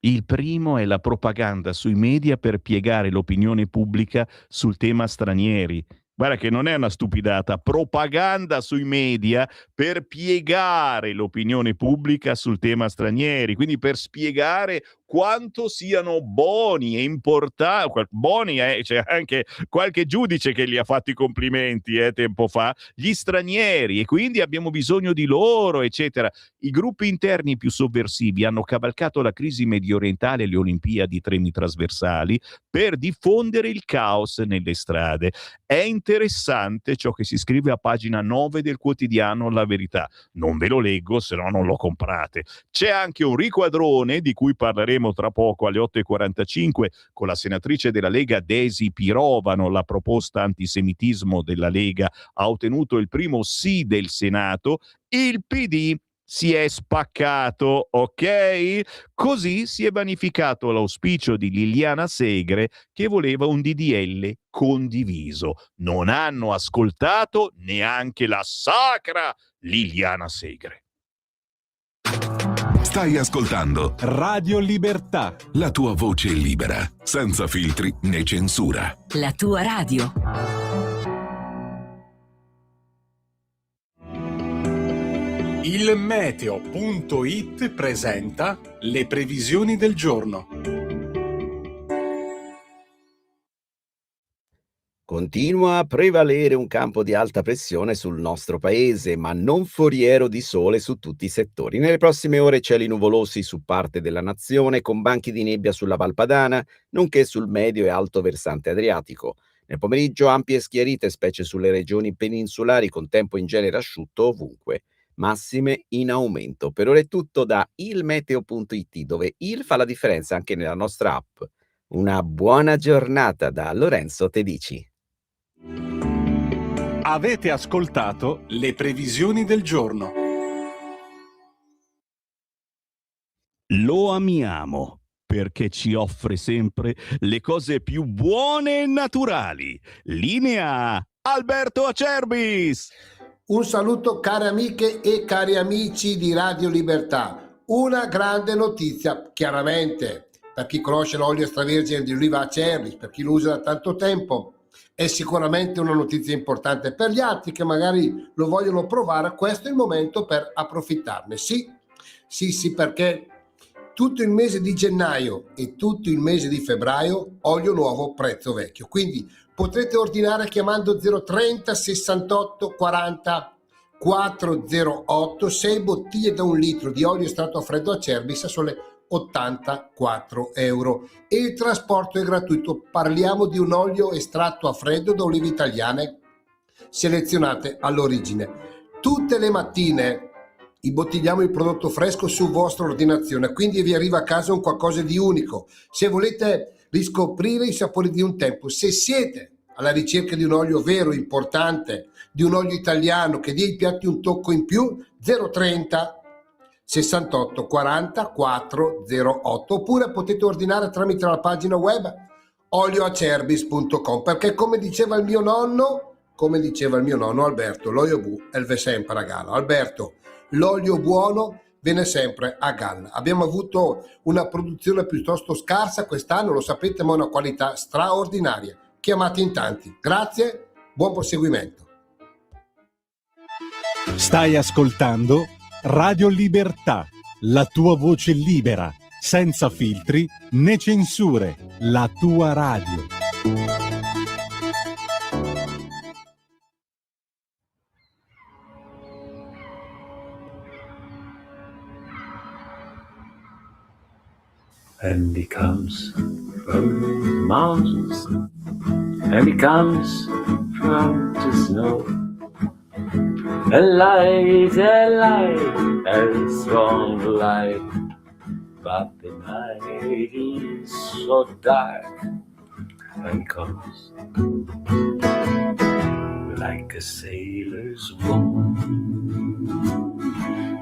Il primo è la propaganda sui media per piegare l'opinione pubblica sul tema stranieri. Guarda che non è una stupidata, propaganda sui media per piegare l'opinione pubblica sul tema stranieri, quindi per spiegare quanto siano buoni e importanti, buoni, c'è anche qualche giudice che gli ha fatto i complimenti tempo fa, gli stranieri, e quindi abbiamo bisogno di loro, eccetera. I gruppi interni più sovversivi hanno cavalcato la crisi mediorientale e le Olimpiadi, treni trasversali, per diffondere il caos nelle strade. È interessante ciò che si scrive a pagina 9 del quotidiano La Verità. Non ve lo leggo, se no non lo comprate. C'è anche un riquadrone di cui parleremo tra poco alle 8.45 con la senatrice della Lega Desi Pirovano. La proposta antisemitismo della Lega ha ottenuto il primo sì del Senato. Il PD si è spaccato, ok? Così si è vanificato l'auspicio di Liliana Segre che voleva un DDL condiviso. Non hanno ascoltato neanche la sacra Liliana Segre. Stai ascoltando Radio Libertà, la tua voce libera, senza filtri né censura. La tua radio. il meteo.it presenta le previsioni del giorno. Continua a prevalere un campo di alta pressione sul nostro paese, ma non foriero di sole su tutti i settori. Nelle prossime ore cieli nuvolosi su parte della nazione, con banchi di nebbia sulla Val Padana, nonché sul medio e alto versante adriatico. Nel pomeriggio ampie schiarite, specie sulle regioni peninsulari, con tempo in genere asciutto ovunque. Massime in aumento. Per ora è tutto da ilmeteo.it, dove il fa la differenza anche nella nostra app. Una buona giornata da Lorenzo Tedici. Avete ascoltato le previsioni del giorno. Lo amiamo perché ci offre sempre le cose più buone e naturali. Linea Alberto Acerbis. Un saluto care amiche e cari amici di Radio Libertà. Una grande notizia, chiaramente, per chi conosce l'olio extravergine di oliva Acerbis, per chi lo usa da tanto tempo, è sicuramente una notizia importante. Per gli altri che magari lo vogliono provare, questo è il momento per approfittarne. Sì, perché tutto il mese di gennaio e tutto il mese di febbraio olio nuovo prezzo vecchio. Quindi potrete ordinare chiamando 030 68 40 408 6 bottiglie da 1 litro di olio estratto a freddo Acerbis a sole 84 euro e il trasporto è gratuito. Parliamo di un olio estratto a freddo da olive italiane selezionate all'origine. Tutte le mattine imbottigliamo il prodotto fresco su vostra ordinazione, quindi vi arriva a casa un qualcosa di unico. Se volete riscoprire i sapori di un tempo, se siete alla ricerca di un olio vero, importante, di un olio italiano che dia ai piatti un tocco in più, 030 68 40 408, oppure potete ordinare tramite la pagina web olioacerbis.com, perché come diceva il mio nonno Alberto, l'olio bu elve sempre a galla. Alberto, l'olio buono viene sempre a galla. Abbiamo avuto una produzione piuttosto scarsa quest'anno, lo sapete, ma una qualità straordinaria. Chiamate in tanti. Grazie, buon proseguimento. Stai ascoltando Radio Libertà, la tua voce libera, senza filtri né censure, la tua radio. And he comes from the mountains, and he comes from the snow. A light, a strong light, but the night is so dark. And he comes like a sailor's woman.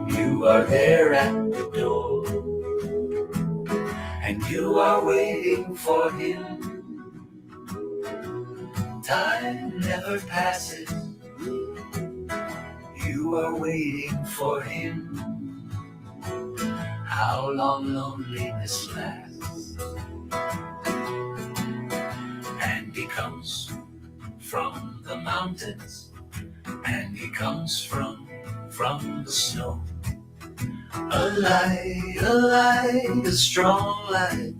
You are there at the door, and you are waiting for him. Time never passes. You are waiting for him. How long loneliness lasts. And he comes from the mountains, and he comes from the snow. A light, a strong light,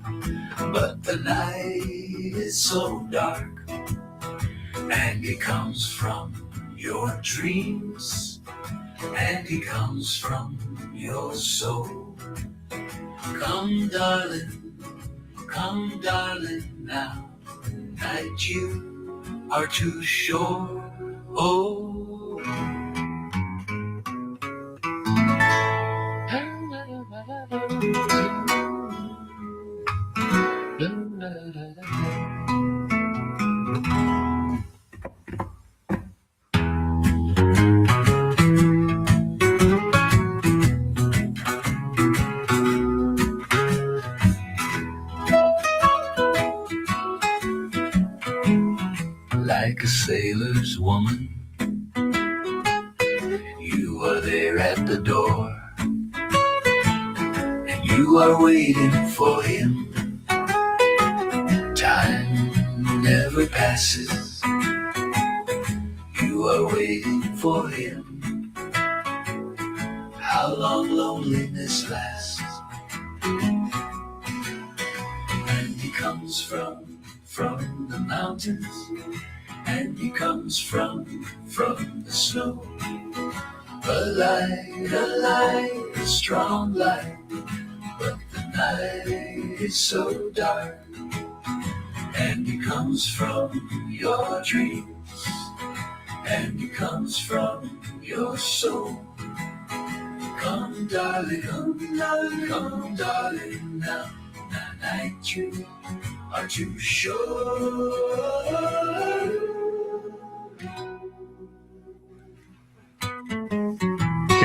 but the night is so dark. And he comes from your dreams, and he comes from your soul. Come darling, now that you are too short. Oh, like a sailor's woman, you are there at the door, and you are waiting for him. Time never passes. You are waiting for him. How long loneliness lasts. And he comes from the mountains, and he comes from the snow. A light, a strong light, but the night is so dark. And he comes from your dreams, and he comes from your soul. Come darling, now that you are too sure.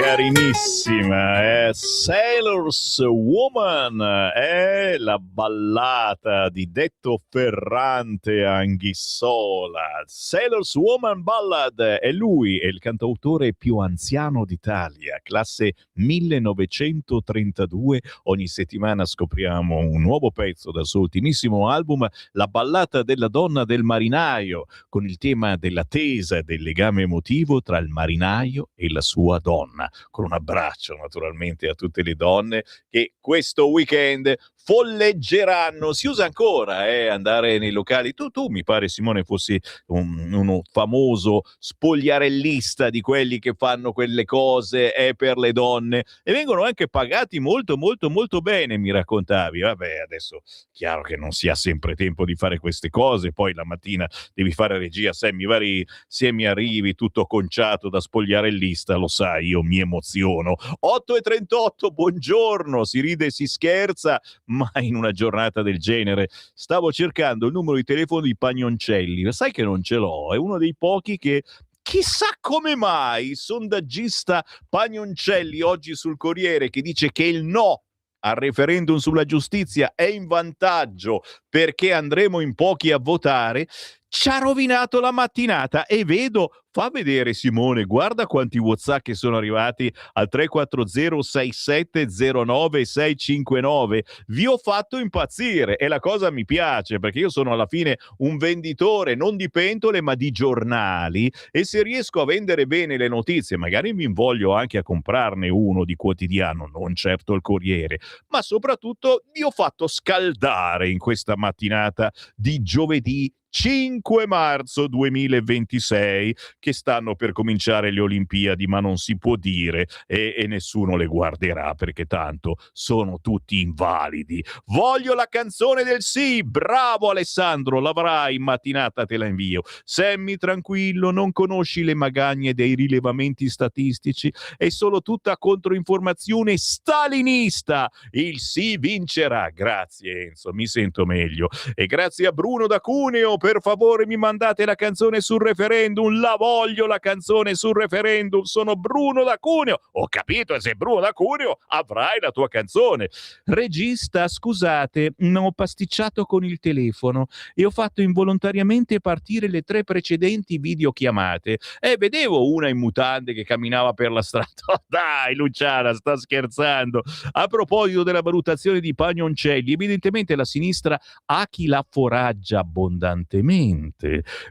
Carinissima, è Sailor's Woman, è la ballata di Detto Ferrante Anghissola. Sailor's Woman Ballad, è lui, è il cantautore più anziano d'Italia, classe 1932. Ogni settimana scopriamo un nuovo pezzo dal suo ultimissimo album, La ballata della donna del marinaio, con il tema dell'attesa e del legame emotivo tra il marinaio e la sua donna. con un abbraccio naturalmente a tutte le donne che questo weekend folleggeranno. Si usa ancora andare nei locali. Tu mi pare, Simone, fossi uno famoso spogliarellista di quelli che fanno quelle cose per le donne e vengono anche pagati molto molto molto bene, mi raccontavi. Vabbè, adesso chiaro che non si ha sempre tempo di fare queste cose, poi la mattina devi fare regia, se mi arrivi tutto conciato da spogliarellista, lo sai, io mi emoziono. 8:38, buongiorno, si ride e si scherza, ma in una giornata del genere stavo cercando il numero di telefono di Pagnoncelli, sai che non ce l'ho, è uno dei pochi che chissà come mai il sondaggista Pagnoncelli oggi sul Corriere che dice che il no al referendum sulla giustizia è in vantaggio perché andremo in pochi a votare, ci ha rovinato la mattinata. E vedo, fa vedere Simone, guarda quanti WhatsApp che sono arrivati al 340-6709-659. Vi ho fatto impazzire e la cosa mi piace perché io sono alla fine un venditore non di pentole ma di giornali, e se riesco a vendere bene le notizie magari mi invoglio anche a comprarne uno di quotidiano, non certo il Corriere, ma soprattutto vi ho fatto scaldare in questa mattinata di giovedì 5 marzo 2026, che stanno per cominciare le Olimpiadi, ma non si può dire e nessuno le guarderà perché tanto sono tutti invalidi. Voglio la canzone del sì, bravo Alessandro, l'avrai in mattinata, te la invio. Semmi tranquillo, non conosci le magagne dei rilevamenti statistici, è solo tutta controinformazione stalinista. Il sì vincerà. Grazie Enzo, mi sento meglio. E grazie a Bruno da Cuneo, per favore mi mandate la canzone sul referendum, la voglio la canzone sul referendum, sono Bruno da Cuneo. Ho capito, e se Bruno da Cuneo avrai la tua canzone. Regista, scusate, ho pasticciato con il telefono e ho fatto involontariamente partire le 3 precedenti videochiamate. Vedevo una in mutande che camminava per la strada. Dai Luciana, sta scherzando. A proposito della valutazione di Pagnoncelli, evidentemente la sinistra ha chi la foraggia abbondantemente,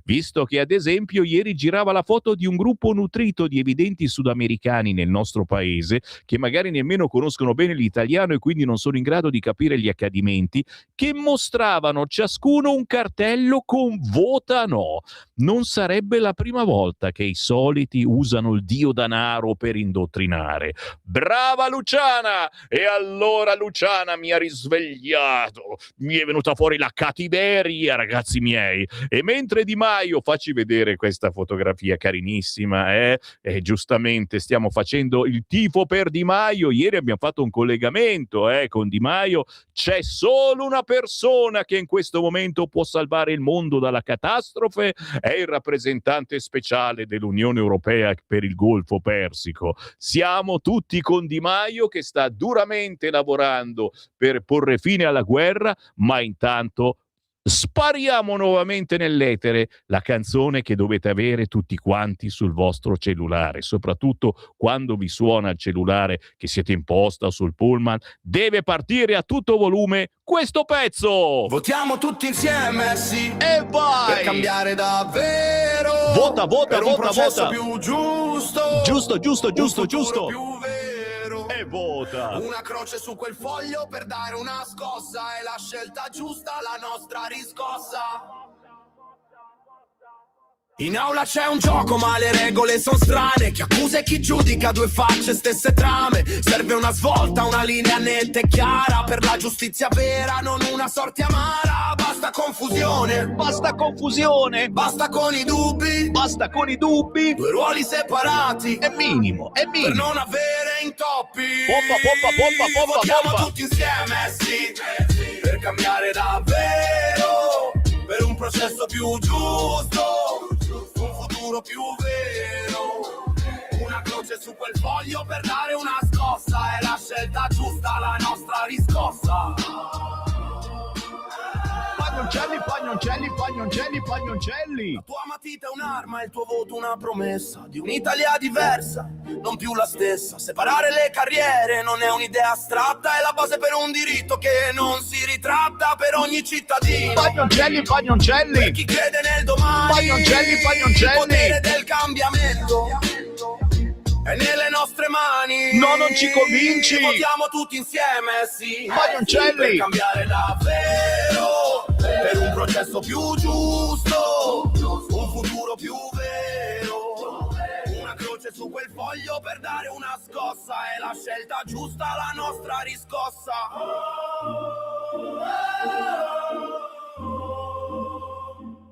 visto che ad esempio ieri girava la foto di un gruppo nutrito di evidenti sudamericani nel nostro paese che magari nemmeno conoscono bene l'italiano e quindi non sono in grado di capire gli accadimenti, che mostravano ciascuno un cartello con vota no. Non sarebbe la prima volta che i soliti usano il dio danaro per indottrinare. Brava Luciana! E allora Luciana mi ha risvegliato, mi è venuta fuori la cattiveria, ragazzi miei. E mentre Di Maio, facci vedere questa fotografia carinissima, giustamente stiamo facendo il tifo per Di Maio. Ieri abbiamo fatto un collegamento con Di Maio. C'è solo una persona che in questo momento può salvare il mondo dalla catastrofe, è il rappresentante speciale dell'Unione Europea per il Golfo Persico. Siamo tutti con Di Maio che sta duramente lavorando per porre fine alla guerra, ma intanto spariamo nuovamente nell'etere la canzone che dovete avere tutti quanti sul vostro cellulare, soprattutto quando vi suona il cellulare che siete in posta o sul pullman, deve partire a tutto volume questo pezzo. Votiamo tutti insieme, sì, e vai! Per cambiare davvero. Vota, per un vota, processo vota. più giusto. Giusto. Più vero. E vota. Una croce su quel foglio per dare una scossa. È la scelta giusta, la nostra riscossa. In aula c'è un gioco ma le regole sono strane. Chi accusa e chi giudica, due facce, stesse trame. Serve una svolta, una linea netta e chiara. Per la giustizia vera, non una sorte amara. Basta confusione. Basta con i dubbi. Due ruoli separati. È minimo. Per non avere intoppi. Pompa. Votiamo tutti insieme, sì. Per cambiare davvero. Per un processo più giusto. Un futuro più vero. Una croce su quel foglio per dare una scossa. È la scelta giusta, la nostra riscossa. Pagnoncelli. La tua matita è un'arma, il tuo voto una promessa di un'Italia diversa, non più la stessa. Separare le carriere non è un'idea astratta, è la base per un diritto che non si ritratta per ogni cittadino. Pagnoncelli. Per chi crede nel domani. Pagnoncelli. Il potere del cambiamento è nelle nostre mani. No, non ci convinci. Votiamo tutti insieme, sì. Pagnoncelli. Per cambiare davvero, per un processo più giusto, un futuro più vero. Una croce su quel foglio per dare una scossa. È la scelta giusta, la nostra riscossa.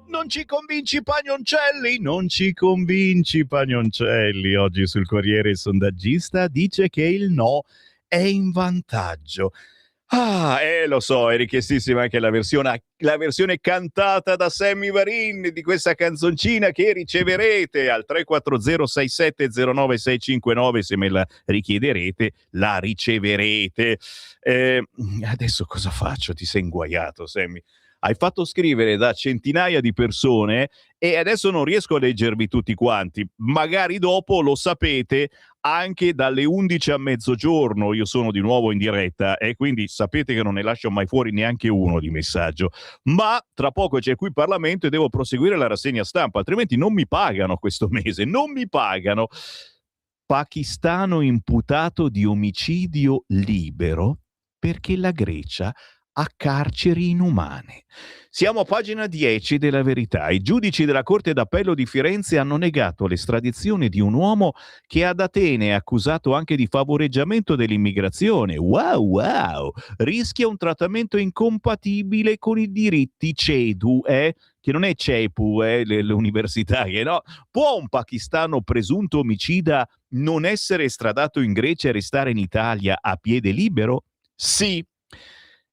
Non ci convinci Pagnoncelli, non ci convinci Pagnoncelli. Oggi sul Corriere il sondaggista dice che il no è in vantaggio. Lo so, è richiestissima anche la versione cantata da Sammy Varin di questa canzoncina che riceverete al 34067096659. Se me la richiederete, la riceverete. Adesso cosa faccio? Ti sei inguaiato, Sammy. Hai fatto scrivere da centinaia di persone e adesso non riesco a leggervi tutti quanti. Magari dopo lo sapete anche dalle 11 a mezzogiorno. Io sono di nuovo in diretta e quindi sapete che non ne lascio mai fuori neanche uno di messaggio. Ma tra poco c'è qui il Parlamento e devo proseguire la rassegna stampa, altrimenti non mi pagano questo mese, non mi pagano. Pakistano imputato di omicidio libero perché la Grecia a carceri inumane. Siamo a pagina 10 della Verità. I giudici della Corte d'Appello di Firenze hanno negato l'estradizione di un uomo che ad Atene è accusato anche di favoreggiamento dell'immigrazione. Wow! Rischia un trattamento incompatibile con i diritti CEDU, che non è CEPU, l'università, che no. Può un pakistano presunto omicida non essere estradato in Grecia e restare in Italia a piede libero? Sì.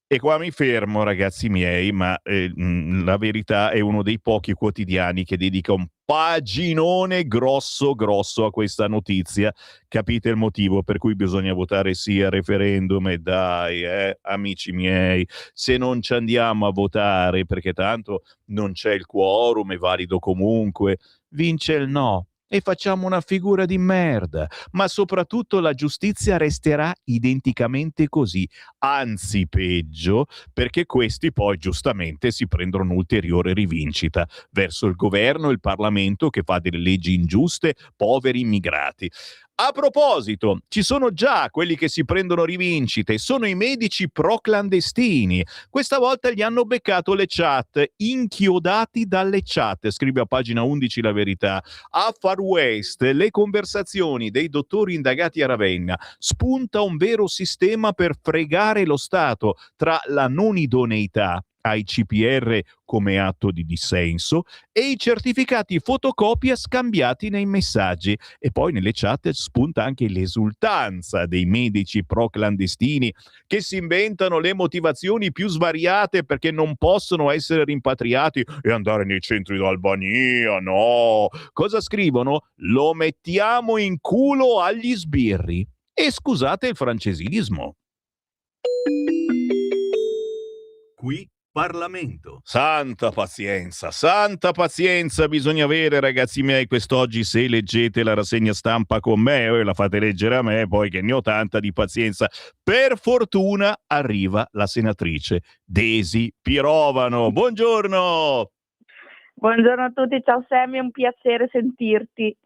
E qua mi fermo, ragazzi miei, ma la Verità è uno dei pochi quotidiani che dedica un paginone grosso a questa notizia. Capite il motivo per cui bisogna votare sì al referendum? E dai, amici miei, se non ci andiamo a votare, perché tanto non c'è il quorum, è valido comunque, vince il no. E facciamo una figura di merda, ma soprattutto la giustizia resterà identicamente così, anzi peggio, perché questi poi giustamente si prendono un'ulteriore rivincita verso il governo e il Parlamento che fa delle leggi ingiuste, poveri immigrati. A proposito, ci sono già quelli che si prendono rivincite, sono i medici pro-clandestini. Questa volta gli hanno beccato le chat, inchiodati dalle chat, scrive a pagina 11 La Verità. A Far West, le conversazioni dei dottori indagati a Ravenna, spunta un vero sistema per fregare lo Stato tra la non idoneità ai CPR come atto di dissenso e i certificati fotocopia scambiati nei messaggi. E poi nelle chat spunta anche l'esultanza dei medici pro-clandestini che si inventano le motivazioni più svariate perché non possono essere rimpatriati e andare nei centri d'Albania. No! Cosa scrivono? Lo mettiamo in culo agli sbirri. E scusate il francesismo. Qui Parlamento. Santa pazienza bisogna avere, ragazzi miei, quest'oggi se leggete la rassegna stampa con me o la fate leggere a me, poi che ne ho tanta di pazienza. Per fortuna arriva la senatrice Desi Pirovano. Buongiorno! Buongiorno a tutti, ciao Sammy, è un piacere sentirti.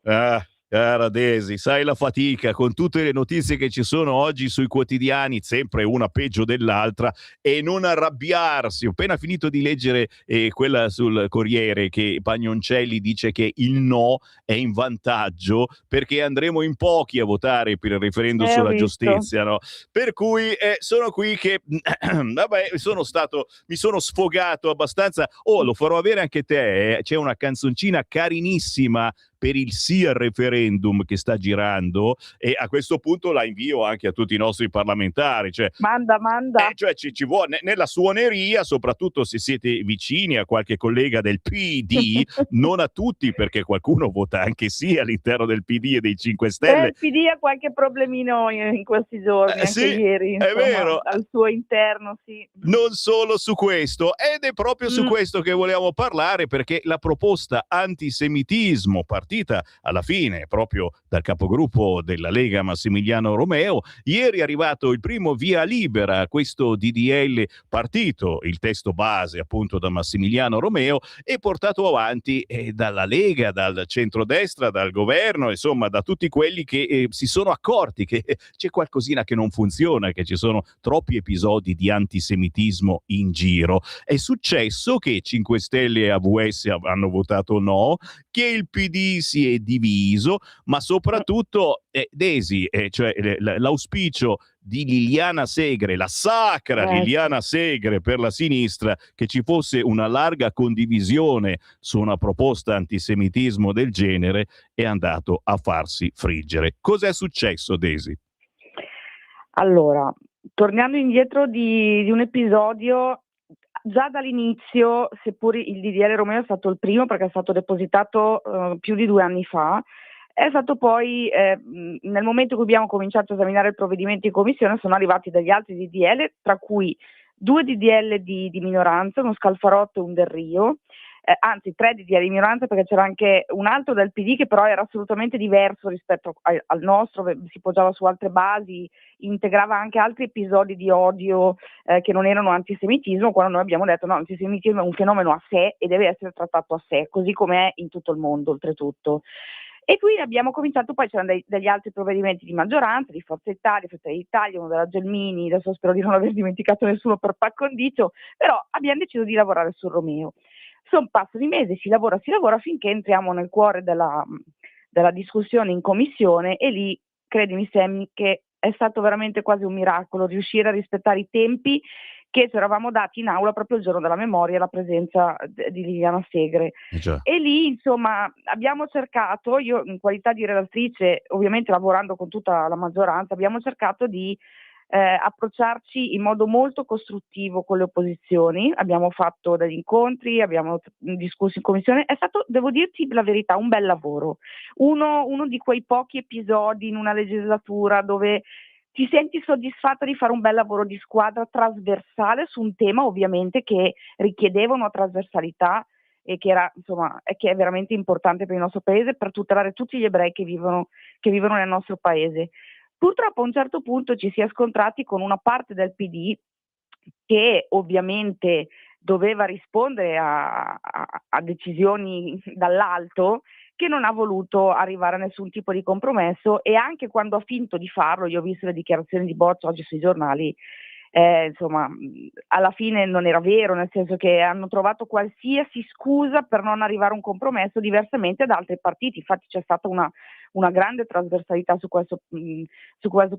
Cara Desi, sai la fatica con tutte le notizie che ci sono oggi sui quotidiani, sempre una peggio dell'altra, e non arrabbiarsi. Ho appena finito di leggere quella sul Corriere che Pagnoncelli dice che il no è in vantaggio perché andremo in pochi a votare per il referendum sulla giustizia, no? Per cui sono qui che vabbè, mi sono sfogato abbastanza. Lo farò avere anche te, c'è una canzoncina carinissima per il sì al referendum che sta girando e a questo punto la invio anche a tutti i nostri parlamentari. Cioè, manda. Cioè ci vuole nella suoneria, soprattutto se siete vicini a qualche collega del PD, non a tutti perché qualcuno vota anche sì all'interno del PD e dei 5 Stelle. Il PD ha qualche problemino in questi giorni, anche sì, ieri, insomma, è vero. al suo interno, sì. Non solo su questo, ed è proprio su questo che volevamo parlare, perché la proposta antisemitismo partita partita alla fine proprio dal capogruppo della Lega Massimiliano Romeo. Ieri è arrivato il primo via libera a questo DDL partito, il testo base appunto da Massimiliano Romeo, e portato avanti dalla Lega, dal centrodestra, dal governo, insomma da tutti quelli che si sono accorti che c'è qualcosina che non funziona, che ci sono troppi episodi di antisemitismo in giro. È successo che 5 Stelle e AVS hanno votato no, che il PD si è diviso, ma soprattutto Desi, cioè l'auspicio di Liliana Segre, la sacra Liliana Segre per la sinistra, che ci fosse una larga condivisione su una proposta antisemitismo del genere, è andato a farsi friggere. Cos'è successo, Desi? Allora, tornando indietro di un episodio, già dall'inizio, seppur il DDL Romeo è stato il primo perché è stato depositato più di 2 anni fa, è stato poi, nel momento in cui abbiamo cominciato a esaminare il provvedimento in commissione, sono arrivati degli altri DDL, tra cui 2 DDL di minoranza, uno Scalfarotto e un Del Rio, anzi 3 DDL di minoranza, perché c'era anche un altro del PD che però era assolutamente diverso rispetto al nostro, si poggiava su altre basi, integrava anche altri episodi di odio che non erano antisemitismo, quando noi abbiamo detto no, l'antisemitismo è un fenomeno a sé e deve essere trattato a sé, così come è in tutto il mondo oltretutto. E qui abbiamo cominciato, poi c'erano degli altri provvedimenti di maggioranza, di Forza Italia, Fratelli d'Italia, uno della Gelmini, adesso spero di non aver dimenticato nessuno per par condicio, però abbiamo deciso di lavorare sul Romeo. Sono passati mesi, si lavora finché entriamo nel cuore della discussione in commissione, e lì, credimi Sammy, che è stato veramente quasi un miracolo riuscire a rispettare i tempi che ci eravamo dati in aula proprio il giorno della memoria, la presenza di Liliana Segre. E lì insomma abbiamo cercato, io in qualità di relatrice, ovviamente lavorando con tutta la maggioranza, abbiamo cercato di approcciarci in modo molto costruttivo con le opposizioni, abbiamo fatto degli incontri, abbiamo discusso in commissione, è stato, devo dirti la verità, un bel lavoro, uno di quei pochi episodi in una legislatura dove ti senti soddisfatta di fare un bel lavoro di squadra trasversale su un tema ovviamente che richiedeva una trasversalità e che era, insomma, che è veramente importante per il nostro paese, per tutelare tutti gli ebrei che vivono nel nostro paese. Purtroppo a un certo punto ci si è scontrati con una parte del PD che ovviamente doveva rispondere a decisioni dall'alto, che non ha voluto arrivare a nessun tipo di compromesso, e anche quando ha finto di farlo, io ho visto le dichiarazioni di Boccia oggi sui giornali, insomma, alla fine non era vero, nel senso che hanno trovato qualsiasi scusa per non arrivare a un compromesso, diversamente da altri partiti. Infatti c'è stata una grande trasversalità su questo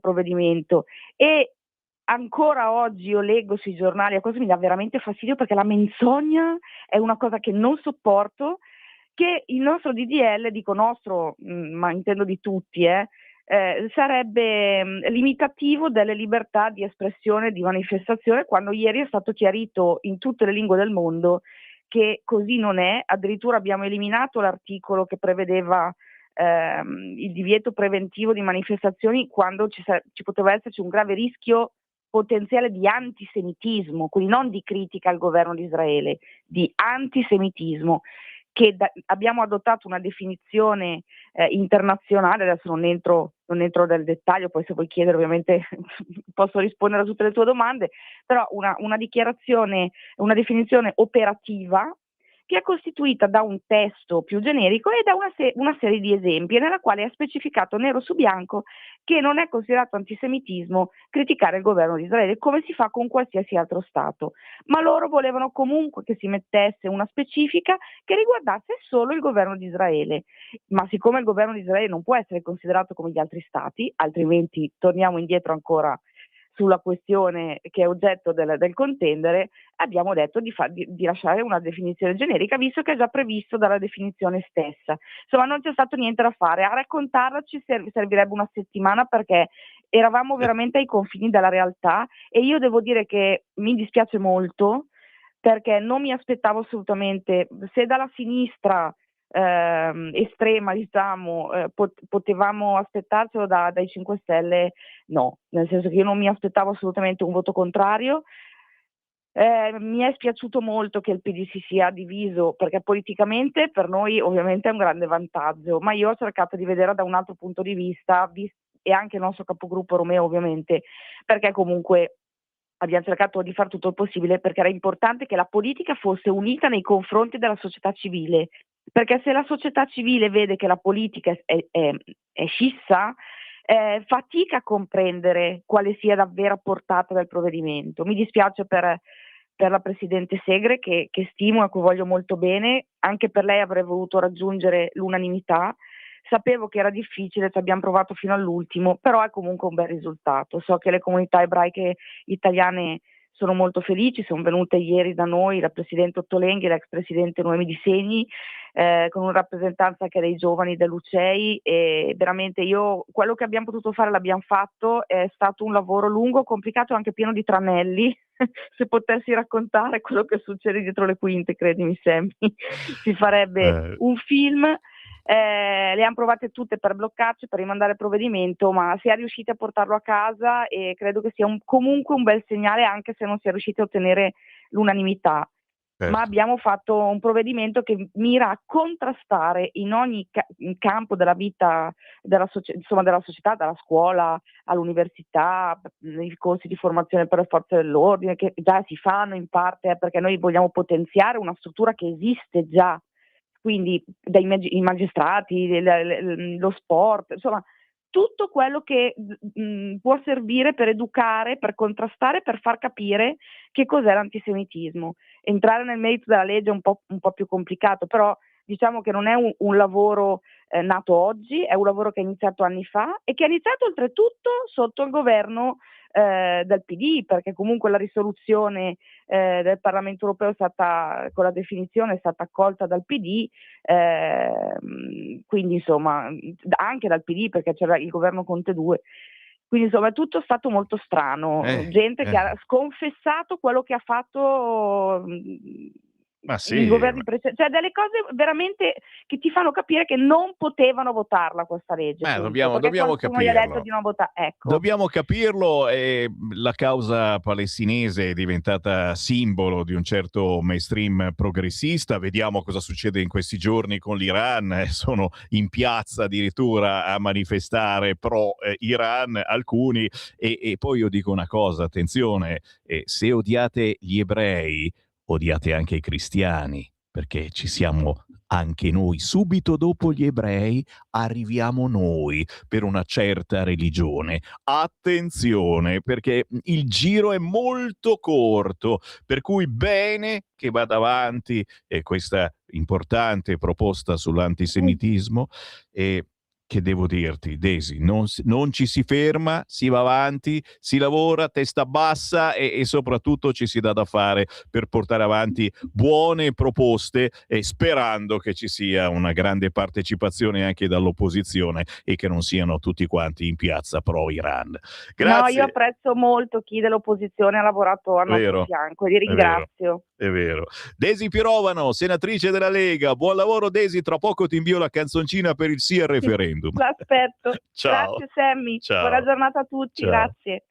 provvedimento, e ancora oggi io leggo sui giornali, e questo mi dà veramente fastidio perché la menzogna è una cosa che non sopporto, che il nostro DDL, dico nostro, ma intendo di tutti, sarebbe limitativo delle libertà di espressione e di manifestazione, quando ieri è stato chiarito in tutte le lingue del mondo che così non è. Addirittura abbiamo eliminato l'articolo che prevedeva il divieto preventivo di manifestazioni quando ci poteva esserci un grave rischio potenziale di antisemitismo, quindi non di critica al governo di Israele, di antisemitismo, che abbiamo adottato una definizione internazionale, adesso non entro nel dettaglio, poi se vuoi chiedere ovviamente posso rispondere a tutte le tue domande, però una dichiarazione, una definizione operativa che è costituita da un testo più generico e da una serie di esempi, nella quale è specificato nero su bianco che non è considerato antisemitismo criticare il governo di Israele, come si fa con qualsiasi altro Stato. Ma loro volevano comunque che si mettesse una specifica che riguardasse solo il governo di Israele. Ma siccome il governo di Israele non può essere considerato come gli altri Stati, altrimenti torniamo indietro ancora sulla questione che è oggetto del contendere, abbiamo detto di lasciare una definizione generica, visto che è già previsto dalla definizione stessa. Insomma, non c'è stato niente da fare. A raccontarla ci servirebbe una settimana, perché eravamo veramente ai confini della realtà, e io devo dire che mi dispiace molto, perché non mi aspettavo assolutamente, se dalla sinistra estrema, diciamo, potevamo aspettarcelo dai 5 Stelle, no, nel senso che io non mi aspettavo assolutamente un voto contrario, Mi è spiaciuto molto che il PD si sia diviso, perché politicamente per noi ovviamente è un grande vantaggio, ma io ho cercato di vedere da un altro punto di vista, e anche il nostro capogruppo Romeo ovviamente, perché comunque abbiamo cercato di fare tutto il possibile, perché era importante che la politica fosse unita nei confronti della società civile, perché se la società civile vede che la politica è scissa, fatica a comprendere quale sia la vera portata del provvedimento. Mi dispiace per la Presidente Segre, che stimo e a cui voglio molto bene. Anche per lei avrei voluto raggiungere l'unanimità. Sapevo che era difficile, ci abbiamo provato fino all'ultimo, però è comunque un bel risultato. So che le comunità ebraiche italiane sono molto felici, sono venute ieri da noi la Presidente Ottolenghi e l'ex Presidente Noemi Di Segni, con una rappresentanza anche dei giovani dell'UCEI, e veramente quello che abbiamo potuto fare l'abbiamo fatto. È stato un lavoro lungo, complicato e anche pieno di tranelli. Se potessi raccontare quello che succede dietro le quinte, credimi Sammy, si farebbe un film. Le hanno provate tutte per bloccarci, per rimandare il provvedimento, ma si è riusciti a portarlo a casa, e credo che sia comunque un bel segnale, anche se non si è riusciti a ottenere l'unanimità. Certo. Ma abbiamo fatto un provvedimento che mira a contrastare in ogni campo della vita della società, dalla scuola all'università, nei corsi di formazione per le forze dell'ordine, che già si fanno in parte, perché noi vogliamo potenziare una struttura che esiste già, quindi i magistrati, lo sport, insomma tutto quello che può servire per educare, per contrastare, per far capire che cos'è l'antisemitismo. Entrare nel merito della legge è un po' più complicato, però diciamo che non è un lavoro nato oggi, è un lavoro che è iniziato anni fa, e che è iniziato oltretutto sotto il governo del PD, perché comunque la risoluzione del Parlamento europeo è stata, con la definizione, è stata accolta dal PD, quindi insomma anche dal PD, perché c'era il governo Conte 2. Quindi insomma è tutto stato molto strano, gente che ha sconfessato quello che ha fatto Ma sì, i governi precedenti, cioè delle cose veramente che ti fanno capire che non potevano votarla questa legge. dobbiamo qualcuno capirlo. gli ha detto di non votare. Ecco. Dobbiamo capirlo, e la causa palestinese è diventata simbolo di un certo mainstream progressista. Vediamo cosa succede in questi giorni con l'Iran. Sono in piazza addirittura a manifestare pro Iran alcuni, e poi io dico una cosa, attenzione, se odiate gli ebrei, odiate anche i cristiani, perché ci siamo anche noi. Subito dopo gli ebrei arriviamo noi per una certa religione. Attenzione, perché il giro è molto corto, per cui bene che vada avanti questa importante proposta sull'antisemitismo. E che devo dirti, Desi, non ci si ferma, si va avanti, si lavora testa bassa, e soprattutto ci si dà da fare per portare avanti buone proposte, e sperando che ci sia una grande partecipazione anche dall'opposizione, e che non siano tutti quanti in piazza pro Iran. Grazie. No, io apprezzo molto chi dell'opposizione ha lavorato a nostro fianco, e li ringrazio. È vero. Desi Pirovano, senatrice della Lega. Buon lavoro, Desi. Tra poco ti invio la canzoncina per il sì al referendum. L'aspetto. Ciao. Grazie Sammy. Ciao. Buona giornata a tutti. Ciao. Grazie.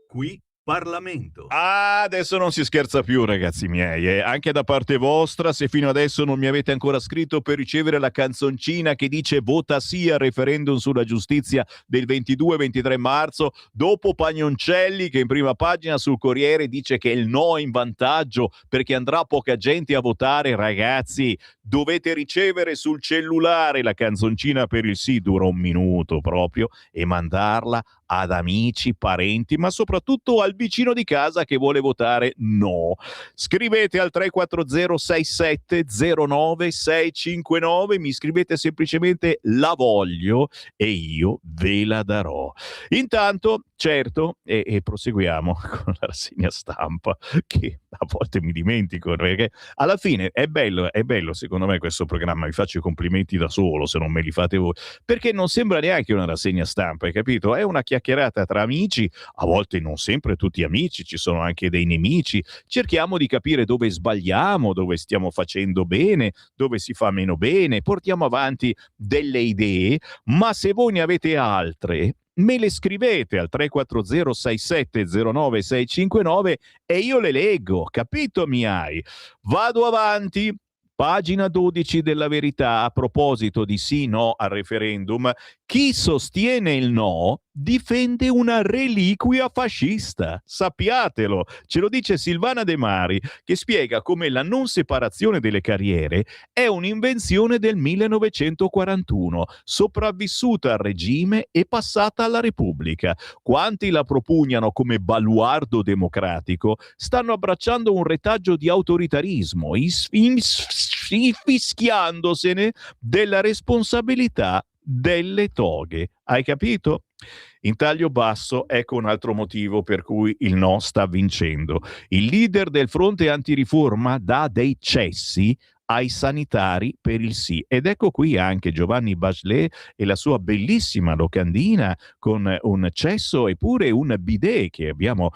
Qui Parlamento. Adesso non si scherza più, ragazzi miei, anche da parte vostra. Se fino adesso non mi avete ancora scritto per ricevere la canzoncina che dice vota sì al referendum sulla giustizia del 22-23 marzo, dopo Pagnoncelli che in prima pagina sul Corriere dice che il no è in vantaggio perché andrà poca gente a votare, ragazzi, dovete ricevere sul cellulare la canzoncina per il sì, dura 1 minuto proprio, e mandarla ad amici, parenti, ma soprattutto al vicino di casa che vuole votare no. Scrivete al 3406709659, mi scrivete semplicemente la voglio e io ve la darò. Intanto, certo, e proseguiamo con la rassegna stampa, che a volte mi dimentico, perché alla fine è bello secondo me questo programma, vi faccio i complimenti da solo se non me li fate voi, perché non sembra neanche una rassegna stampa, hai capito? È una chiacchierata tra amici, a volte non sempre tutti amici, ci sono anche dei nemici, cerchiamo di capire dove sbagliamo, dove stiamo facendo bene, dove si fa meno bene, portiamo avanti delle idee, ma se voi ne avete altre, me le scrivete al 340 6709 659 e io le leggo, capito mi hai? Vado avanti. Pagina 12 della Verità, a proposito di sì no al referendum, chi sostiene il no difende una reliquia fascista, sappiatelo, ce lo dice Silvana De Mari, che spiega come la non separazione delle carriere è un'invenzione del 1941, sopravvissuta al regime e passata alla Repubblica. Quanti la propugnano come baluardo democratico stanno abbracciando un retaggio di autoritarismo, infischiandosene della responsabilità delle toghe. Hai capito? In taglio basso, ecco un altro motivo per cui il no sta vincendo. Il leader del fronte antiriforma dà dei cessi ai sanitari per il sì. Ed ecco qui anche Giovanni Bachelet e la sua bellissima locandina con un cesso e pure un bidet che abbiamo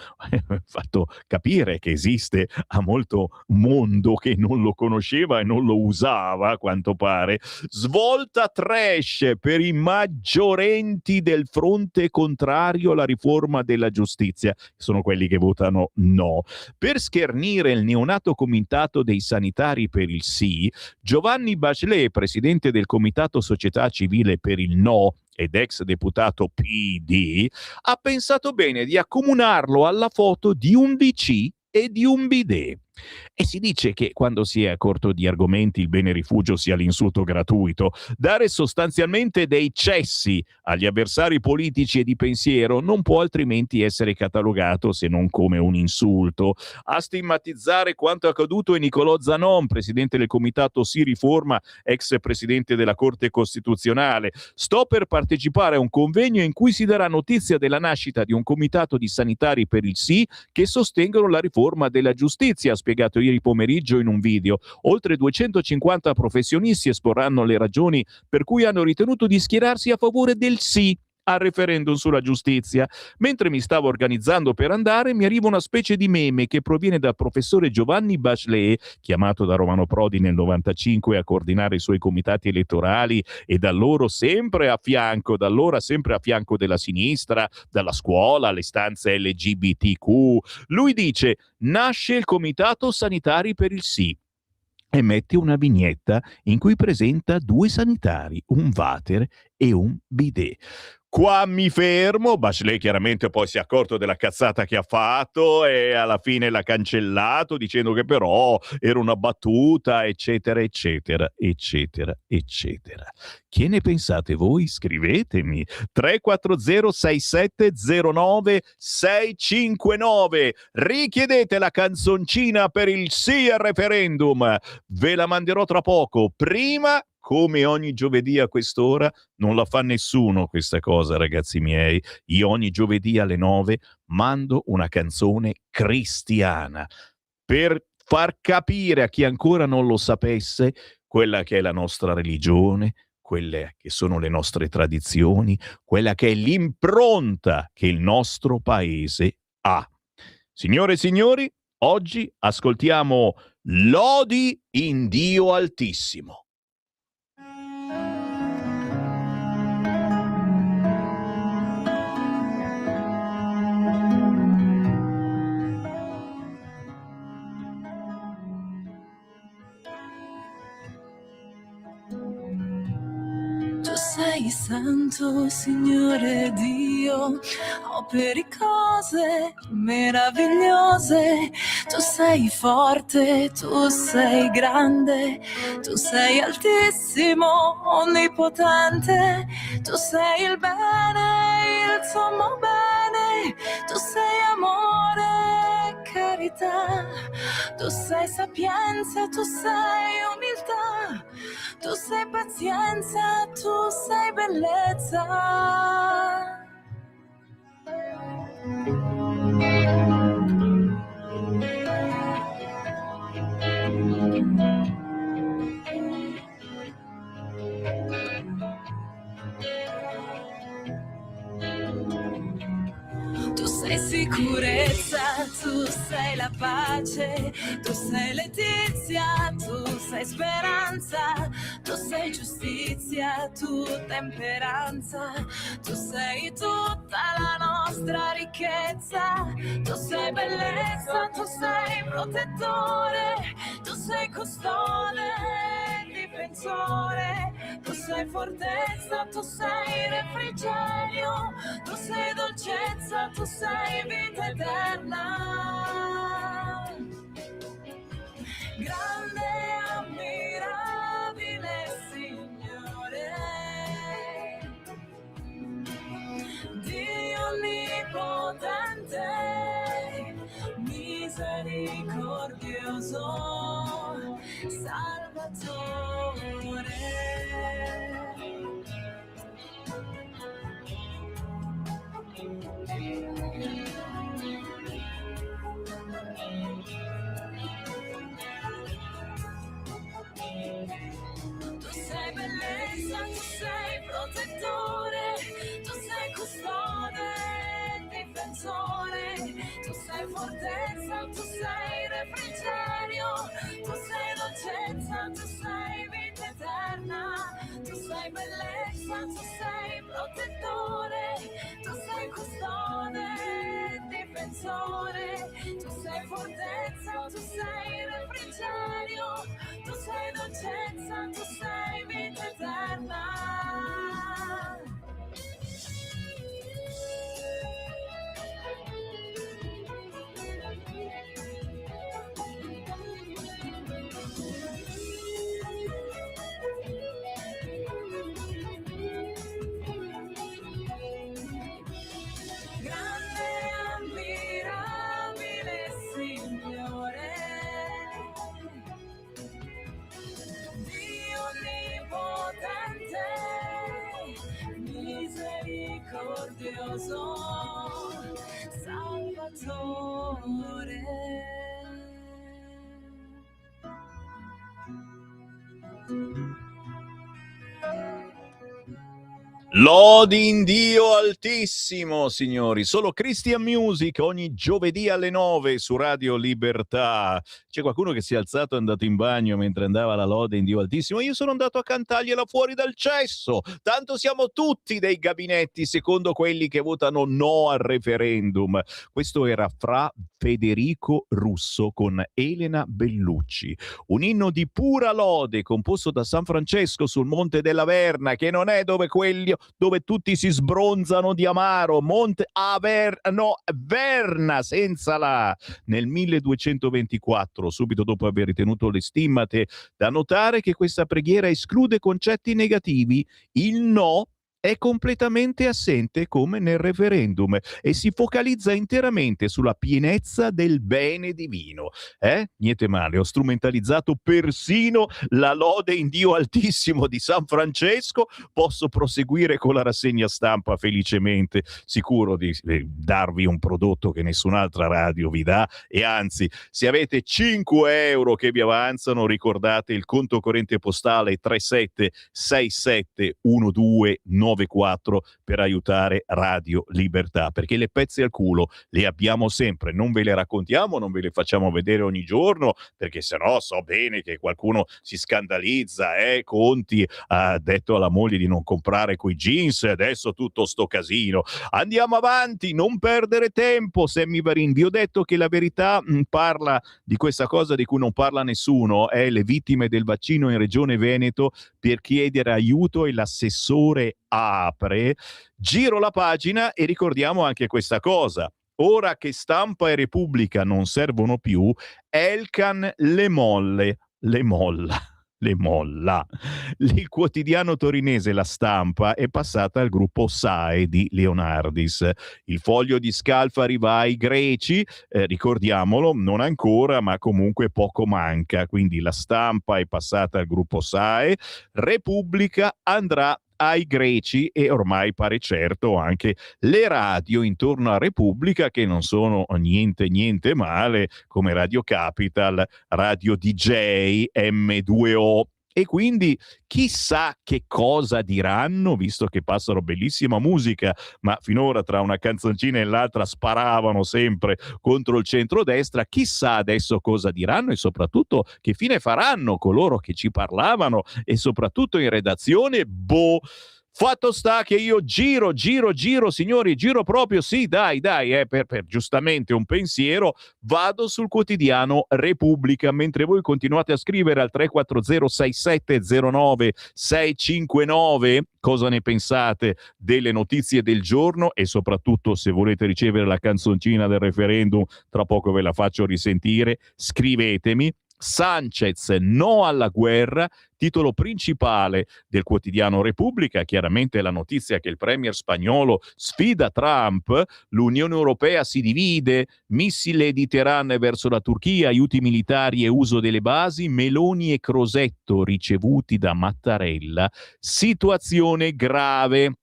fatto capire che esiste a molto mondo che non lo conosceva e non lo usava, a quanto pare. Svolta trash per i maggiorenti del fronte contrario alla riforma della giustizia. Sono quelli che votano no. Per schernire il neonato comitato dei sanitari per il sì, Giovanni Bachelet, presidente del Comitato Società Civile per il no ed ex deputato PD, ha pensato bene di accomunarlo alla foto di un DC e di un bidet. E si dice che quando si è a corto di argomenti il bene rifugio sia l'insulto gratuito. Dare sostanzialmente dei cessi agli avversari politici e di pensiero non può altrimenti essere catalogato se non come un insulto. A stigmatizzare quanto accaduto è Nicolò Zanon, presidente del comitato Si Riforma, ex presidente della Corte Costituzionale. Sto per partecipare a un convegno in cui si darà notizia della nascita di un comitato di sanitari per il sì che sostengono la riforma della giustizia, spiegato ieri pomeriggio in un video. Oltre 250 professionisti esporranno le ragioni per cui hanno ritenuto di schierarsi a favore del sì al referendum sulla giustizia. Mentre mi stavo organizzando per andare, mi arriva una specie di meme che proviene dal professore Giovanni Bachelet, chiamato da Romano Prodi nel 95 a coordinare i suoi comitati elettorali e da allora sempre a fianco della sinistra, dalla scuola alle stanze LGBTQ. Lui dice: nasce il Comitato Sanitari per il Sì. E mette una vignetta in cui presenta due sanitari, un water e un bidet. Qua mi fermo. Bachelet chiaramente poi si è accorto della cazzata che ha fatto e alla fine l'ha cancellato dicendo che però era una battuta, eccetera, eccetera, eccetera, eccetera. Che ne pensate voi? Scrivetemi 340 6709 659. Richiedete la canzoncina per il sì al referendum. Ve la manderò tra poco. Prima, come ogni giovedì a quest'ora, non la fa nessuno questa cosa, ragazzi miei. Io ogni giovedì alle 9 mando una canzone cristiana per far capire a chi ancora non lo sapesse quella che è la nostra religione, quelle che sono le nostre tradizioni, quella che è l'impronta che il nostro paese ha. Signore e signori, oggi ascoltiamo Lodi in Dio Altissimo. Tu sei santo, Signore Dio, operi cose meravigliose. Tu sei forte, tu sei grande, tu sei altissimo, onnipotente. Tu sei il bene, il sommo bene. Tu sei amore, carità. Tu sei sapienza, tu sei umiltà. Tu sei pazienza, tu sei bellezza. Tu sei sicurezza, tu sei la pace, tu sei Letizia, tu sei speranza, tu sei giustizia, tu temperanza, tu sei tutta la nostra ricchezza, tu sei bellezza, tu sei protettore, tu sei custode, difensore, tu sei fortezza, tu sei refrigerio, tu sei dolcezza, tu sei vita eterna. Grande, ammirabile Signore, Dio onnipotente, misericordioso, Salvatore. Tu sei bellezza, tu sei protettore, tu sei custode, difensore, tu sei fortezza, tu sei refrigerio, tu sei dolcezza, tu sei vita eterna, tu sei bellezza, tu sei protettore, tu sei custode, difensore, tu sei fortezza, tu sei refrigerio, tu sei dolcezza, tu sei vita eterna. Grande, ammirabile Signore, Dio onnipotente, misericordioso, Salvatore. Lodi in Dio altissimo, signori. Solo Christian Music ogni giovedì alle 9 su Radio Libertà. C'è qualcuno che si è alzato e è andato in bagno mentre andava la lode in Dio altissimo. Io sono andato a cantargliela fuori dal cesso. Tanto siamo tutti dei gabinetti, secondo quelli che votano no al referendum. Questo era Fra Federico Russo con Elena Bellucci. Un inno di pura lode composto da San Francesco sul Monte della Verna, che non è dove tutti si sbronzano di amaro, Verna senza la, nel 1224, subito dopo aver ritenuto le stimmate. Da notare che questa preghiera esclude concetti negativi. Il no è completamente assente come nel referendum e si focalizza interamente sulla pienezza del bene divino. Niente male, ho strumentalizzato persino la lode in Dio altissimo di San Francesco. Posso proseguire con la rassegna stampa felicemente, sicuro di darvi un prodotto che nessun'altra radio vi dà, e anzi, se avete 5 euro che vi avanzano, ricordate il conto corrente postale 37671294 per aiutare Radio Libertà, perché le pezze al culo le abbiamo sempre, non ve le raccontiamo, non ve le facciamo vedere ogni giorno, perché sennò so bene che qualcuno si scandalizza. Conti ha detto alla moglie di non comprare quei jeans, adesso tutto sto casino. Andiamo avanti, non perdere tempo. Sammy Varin, vi ho detto che la verità parla di questa cosa di cui non parla nessuno, le vittime del vaccino in Regione Veneto. Per chiedere aiuto e l'assessore apre. Giro la pagina e ricordiamo anche questa cosa. Ora che Stampa e Repubblica non servono più, Elkann le molla. Il quotidiano torinese La Stampa è passata al gruppo SAE di Leonardis. Il foglio di Scalfari va ai greci, ricordiamolo, non ancora, ma comunque poco manca. Quindi La Stampa è passata al gruppo SAE, Repubblica andrà ai greci e ormai pare certo anche le radio intorno a Repubblica, che non sono niente male, come Radio Capital, Radio DJ, M2O e quindi chissà che cosa diranno, visto che passano bellissima musica, ma finora tra una canzoncina e l'altra sparavano sempre contro il centrodestra. Chissà adesso cosa diranno e soprattutto che fine faranno coloro che ci parlavano e soprattutto in redazione. Fatto sta che io giro, signori, giro proprio, sì, dai, per giustamente un pensiero, vado sul quotidiano Repubblica, mentre voi continuate a scrivere al 340-6709-659 cosa ne pensate delle notizie del giorno e soprattutto se volete ricevere la canzoncina del referendum, tra poco ve la faccio risentire, scrivetemi. Sanchez, no alla guerra, titolo principale del quotidiano Repubblica, chiaramente la notizia che il premier spagnolo sfida Trump, l'Unione Europea si divide, missile di Teheran verso la Turchia, aiuti militari e uso delle basi, Meloni e Crosetto ricevuti da Mattarella, situazione grave.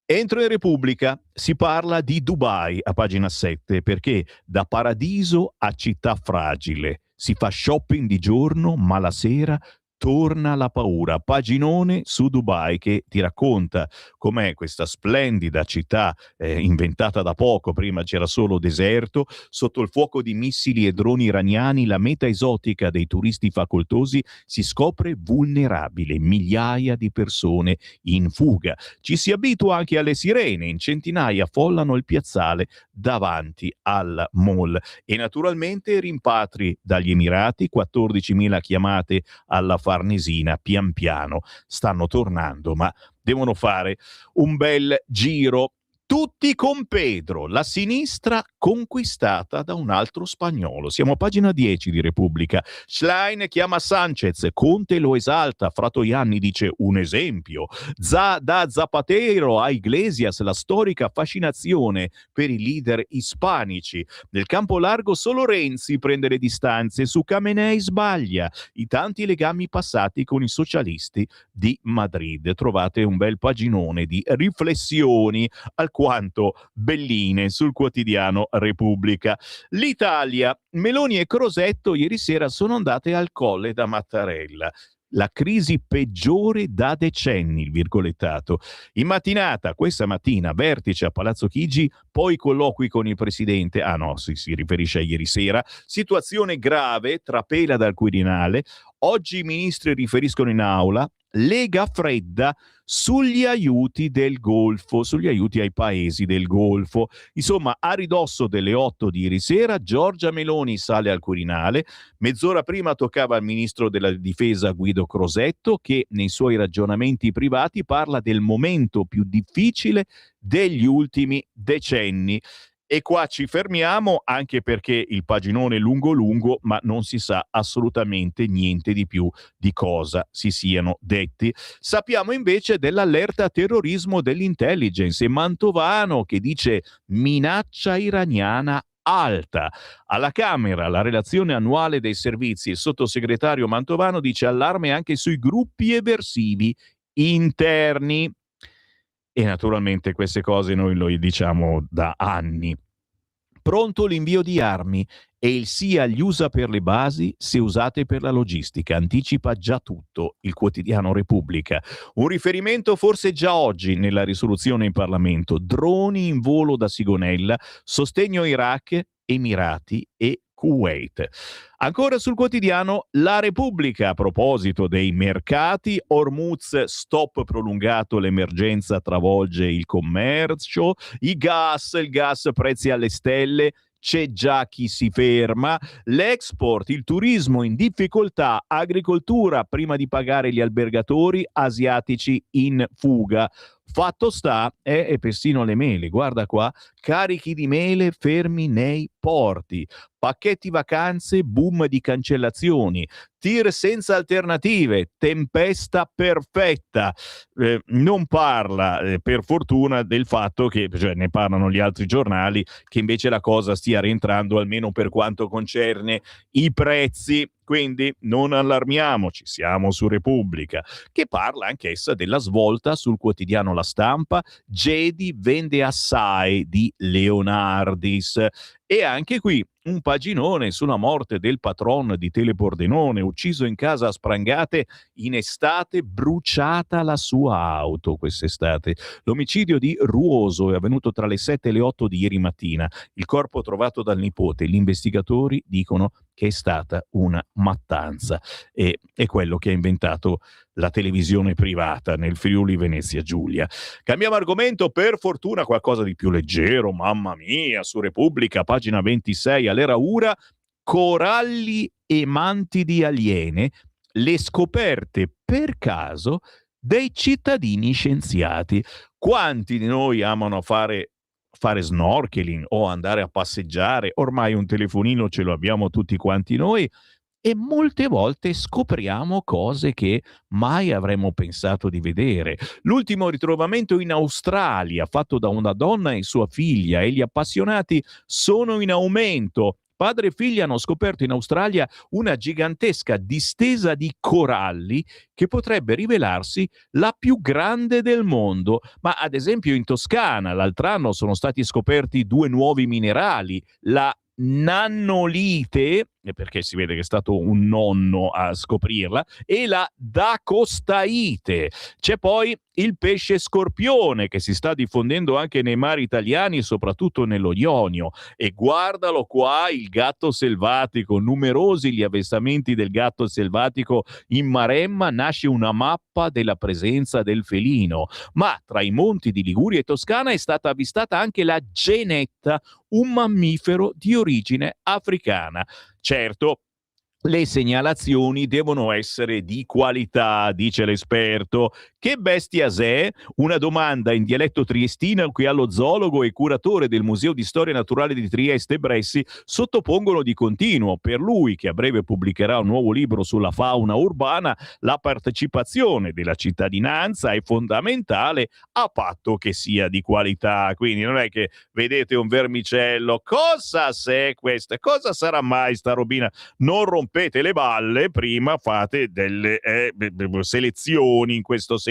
Entro in Repubblica, si parla di Dubai a pagina 7 perché da paradiso a città fragile si fa shopping di giorno ma la sera torna la paura. Paginone su Dubai che ti racconta com'è questa splendida città inventata da poco, prima c'era solo deserto, sotto il fuoco di missili e droni iraniani la meta esotica dei turisti facoltosi si scopre vulnerabile, migliaia di persone in fuga. Ci si abitua anche alle sirene, in centinaia affollano il piazzale davanti al mall e naturalmente rimpatri dagli Emirati, 14.000 chiamate alla Farnesina, pian piano stanno tornando, ma devono fare un bel giro. Tutti con Pedro, la sinistra conquistata da un altro spagnolo. Siamo a pagina 10 di Repubblica. Schlein chiama Sanchez, Conte lo esalta, Fratoianni dice un esempio. Da Zapatero a Iglesias la storica fascinazione per i leader ispanici. Nel campo largo solo Renzi prende le distanze, su Khamenei sbaglia. I tanti legami passati con i socialisti di Madrid. Trovate un bel paginone di riflessioni alquanto belline sul quotidiano Repubblica. L'Italia, Meloni e Crosetto ieri sera sono andate al colle da Mattarella. La crisi peggiore da decenni, il virgolettato. In mattinata, questa mattina, vertice a Palazzo Chigi, poi colloqui con il presidente. Ah no, si riferisce a ieri sera. Situazione grave, trapela dal Quirinale. Oggi i ministri riferiscono in aula. Lega fredda sugli aiuti del Golfo, sugli aiuti ai paesi del Golfo. Insomma, a ridosso delle 8 di ieri sera, Giorgia Meloni sale al Quirinale. Mezz'ora prima toccava al ministro della difesa Guido Crosetto, che nei suoi ragionamenti privati parla del momento più difficile degli ultimi decenni. E qua ci fermiamo, anche perché il paginone è lungo, ma non si sa assolutamente niente di più di cosa si siano detti. Sappiamo invece dell'allerta terrorismo dell'intelligence e Mantovano che dice minaccia iraniana alta. Alla Camera la relazione annuale dei servizi, il sottosegretario Mantovano dice allarme anche sui gruppi eversivi interni. E naturalmente queste cose noi lo diciamo da anni. Pronto l'invio di armi e il sì agli USA per le basi se usate per la logistica. Anticipa già tutto il quotidiano Repubblica. Un riferimento forse già oggi nella risoluzione in Parlamento. Droni in volo da Sigonella, sostegno a Iraq, Emirati e Kuwait. Ancora sul quotidiano La Repubblica, a proposito dei mercati, Hormuz, stop prolungato, l'emergenza travolge il commercio, il gas prezzi alle stelle, c'è già chi si ferma, l'export, il turismo in difficoltà, agricoltura prima di pagare gli albergatori, asiatici in fuga. Fatto sta, e persino le mele, guarda qua, carichi di mele fermi nei porti, pacchetti vacanze, boom di cancellazioni, tir senza alternative, tempesta perfetta. Non parla, per fortuna, del fatto che, cioè ne parlano gli altri giornali, che invece la cosa stia rientrando almeno per quanto concerne i prezzi. Quindi non allarmiamoci, siamo su Repubblica, che parla anch'essa della svolta sul quotidiano La Stampa. Gedi vende assai di Leonardis. E anche qui un paginone sulla morte del patron di Telepordenone, ucciso in casa a sprangate in estate, bruciata la sua auto quest'estate. L'omicidio di Ruoso è avvenuto tra le 7 e le 8 di ieri mattina. Il corpo trovato dal nipote. Gli investigatori dicono che è stata una mattanza. E è quello che ha inventato la televisione privata nel Friuli Venezia Giulia. Cambiamo argomento, per fortuna qualcosa di più leggero, mamma mia, su Repubblica, pagina 26, all'era Ura, coralli e mantidi aliene, le scoperte per caso dei cittadini scienziati. Quanti di noi amano fare snorkeling o andare a passeggiare? Ormai un telefonino ce lo abbiamo tutti quanti noi, e molte volte scopriamo cose che mai avremmo pensato di vedere. L'ultimo ritrovamento in Australia, fatto da una donna e sua figlia, e gli appassionati sono in aumento. Padre e figlia hanno scoperto in Australia una gigantesca distesa di coralli che potrebbe rivelarsi la più grande del mondo. Ma ad esempio in Toscana l'altro anno sono stati scoperti 2 nuovi minerali, la nannolite, perché si vede che è stato un nonno a scoprirla, e la dacostaite. C'è poi il pesce scorpione che si sta diffondendo anche nei mari italiani, soprattutto nello Ionio. E guardalo qua, il gatto selvatico, numerosi gli avvistamenti del gatto selvatico in Maremma, nasce una mappa della presenza del felino. Ma tra i monti di Liguria e Toscana è stata avvistata anche la genetta, un mammifero di origine africana. Certo, le segnalazioni devono essere di qualità, dice l'esperto. Che bestia è? Una domanda in dialetto triestino che allo zoologo e curatore del Museo di Storia Naturale di Trieste Bressi sottopongono di continuo. Per lui, che a breve pubblicherà un nuovo libro sulla fauna urbana, la partecipazione della cittadinanza è fondamentale a patto che sia di qualità. Quindi non è che vedete un vermicello, cosa è questa? Cosa sarà mai sta robina? Non rompete le balle, prima fate delle selezioni in questo senso.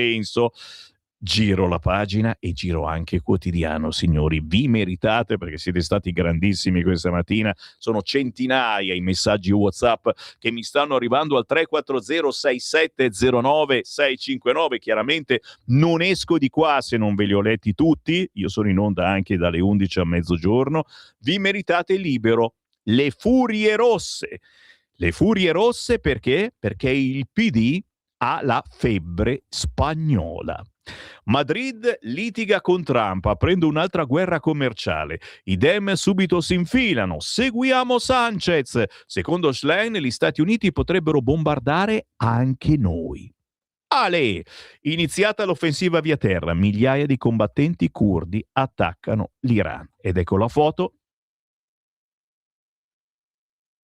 Giro la pagina e giro anche il quotidiano, signori. Vi meritate, perché siete stati grandissimi questa mattina. Sono centinaia i messaggi WhatsApp che mi stanno arrivando al 340-6709-659. Chiaramente non esco di qua se non ve li ho letti tutti. Io sono in onda anche dalle 11 a mezzogiorno. Vi meritate Libero. Le furie rosse. Le furie rosse perché? Perché il PD ha la febbre spagnola. Madrid litiga con Trump, aprendo un'altra guerra commerciale. I Dem subito si infilano. Seguiamo Sanchez. Secondo Schlein, gli Stati Uniti potrebbero bombardare anche noi. Ale! Iniziata l'offensiva via terra. Migliaia di combattenti curdi attaccano l'Iran. Ed ecco la foto.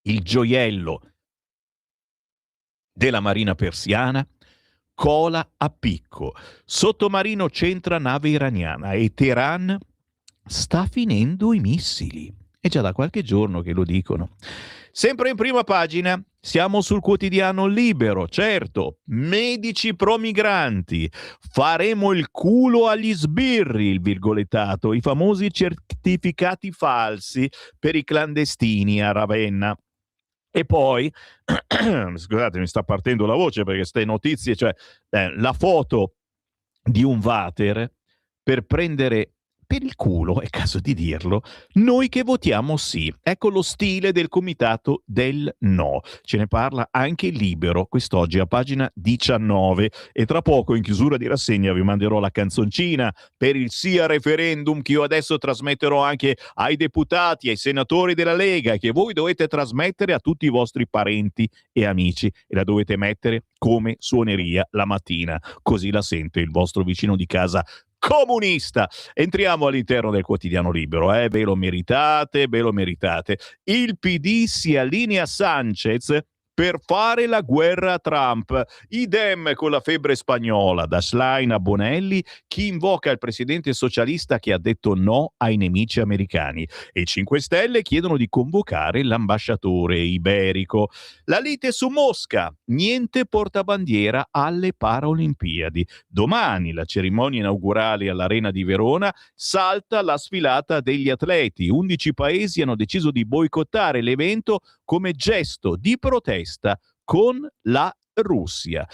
Il gioiello della marina persiana cola a picco. Sottomarino centra nave iraniana e Teheran sta finendo i missili. È già da qualche giorno che lo dicono. Sempre in prima pagina, siamo sul quotidiano Libero, certo. Medici pro migranti. Faremo il culo agli sbirri, il virgolettato, i famosi certificati falsi per i clandestini a Ravenna. E poi, scusate, mi sta partendo la voce perché ste notizie, cioè la foto di un water per prendere per il culo, è caso di dirlo, noi che votiamo sì. Ecco lo stile del comitato del no. Ce ne parla anche Libero quest'oggi a pagina 19 e tra poco in chiusura di rassegna vi manderò la canzoncina per il sì al referendum che io adesso trasmetterò anche ai deputati, ai senatori della Lega, che voi dovete trasmettere a tutti i vostri parenti e amici e la dovete mettere come suoneria la mattina, così la sente il vostro vicino di casa comunista. Entriamo all'interno del quotidiano Libero, ve lo meritate, ve lo meritate. Il PD si allinea a Sanchez per fare la guerra a Trump. Idem con la febbre spagnola, da Schlein a Bonelli, chi invoca il presidente socialista che ha detto no ai nemici americani. E i 5 Stelle chiedono di convocare l'ambasciatore iberico. La lite su Mosca, niente portabandiera alle Paralimpiadi. Domani la cerimonia inaugurale all'Arena di Verona, salta la sfilata degli atleti. 11 paesi hanno deciso di boicottare l'evento come gesto di protesta con la Russia.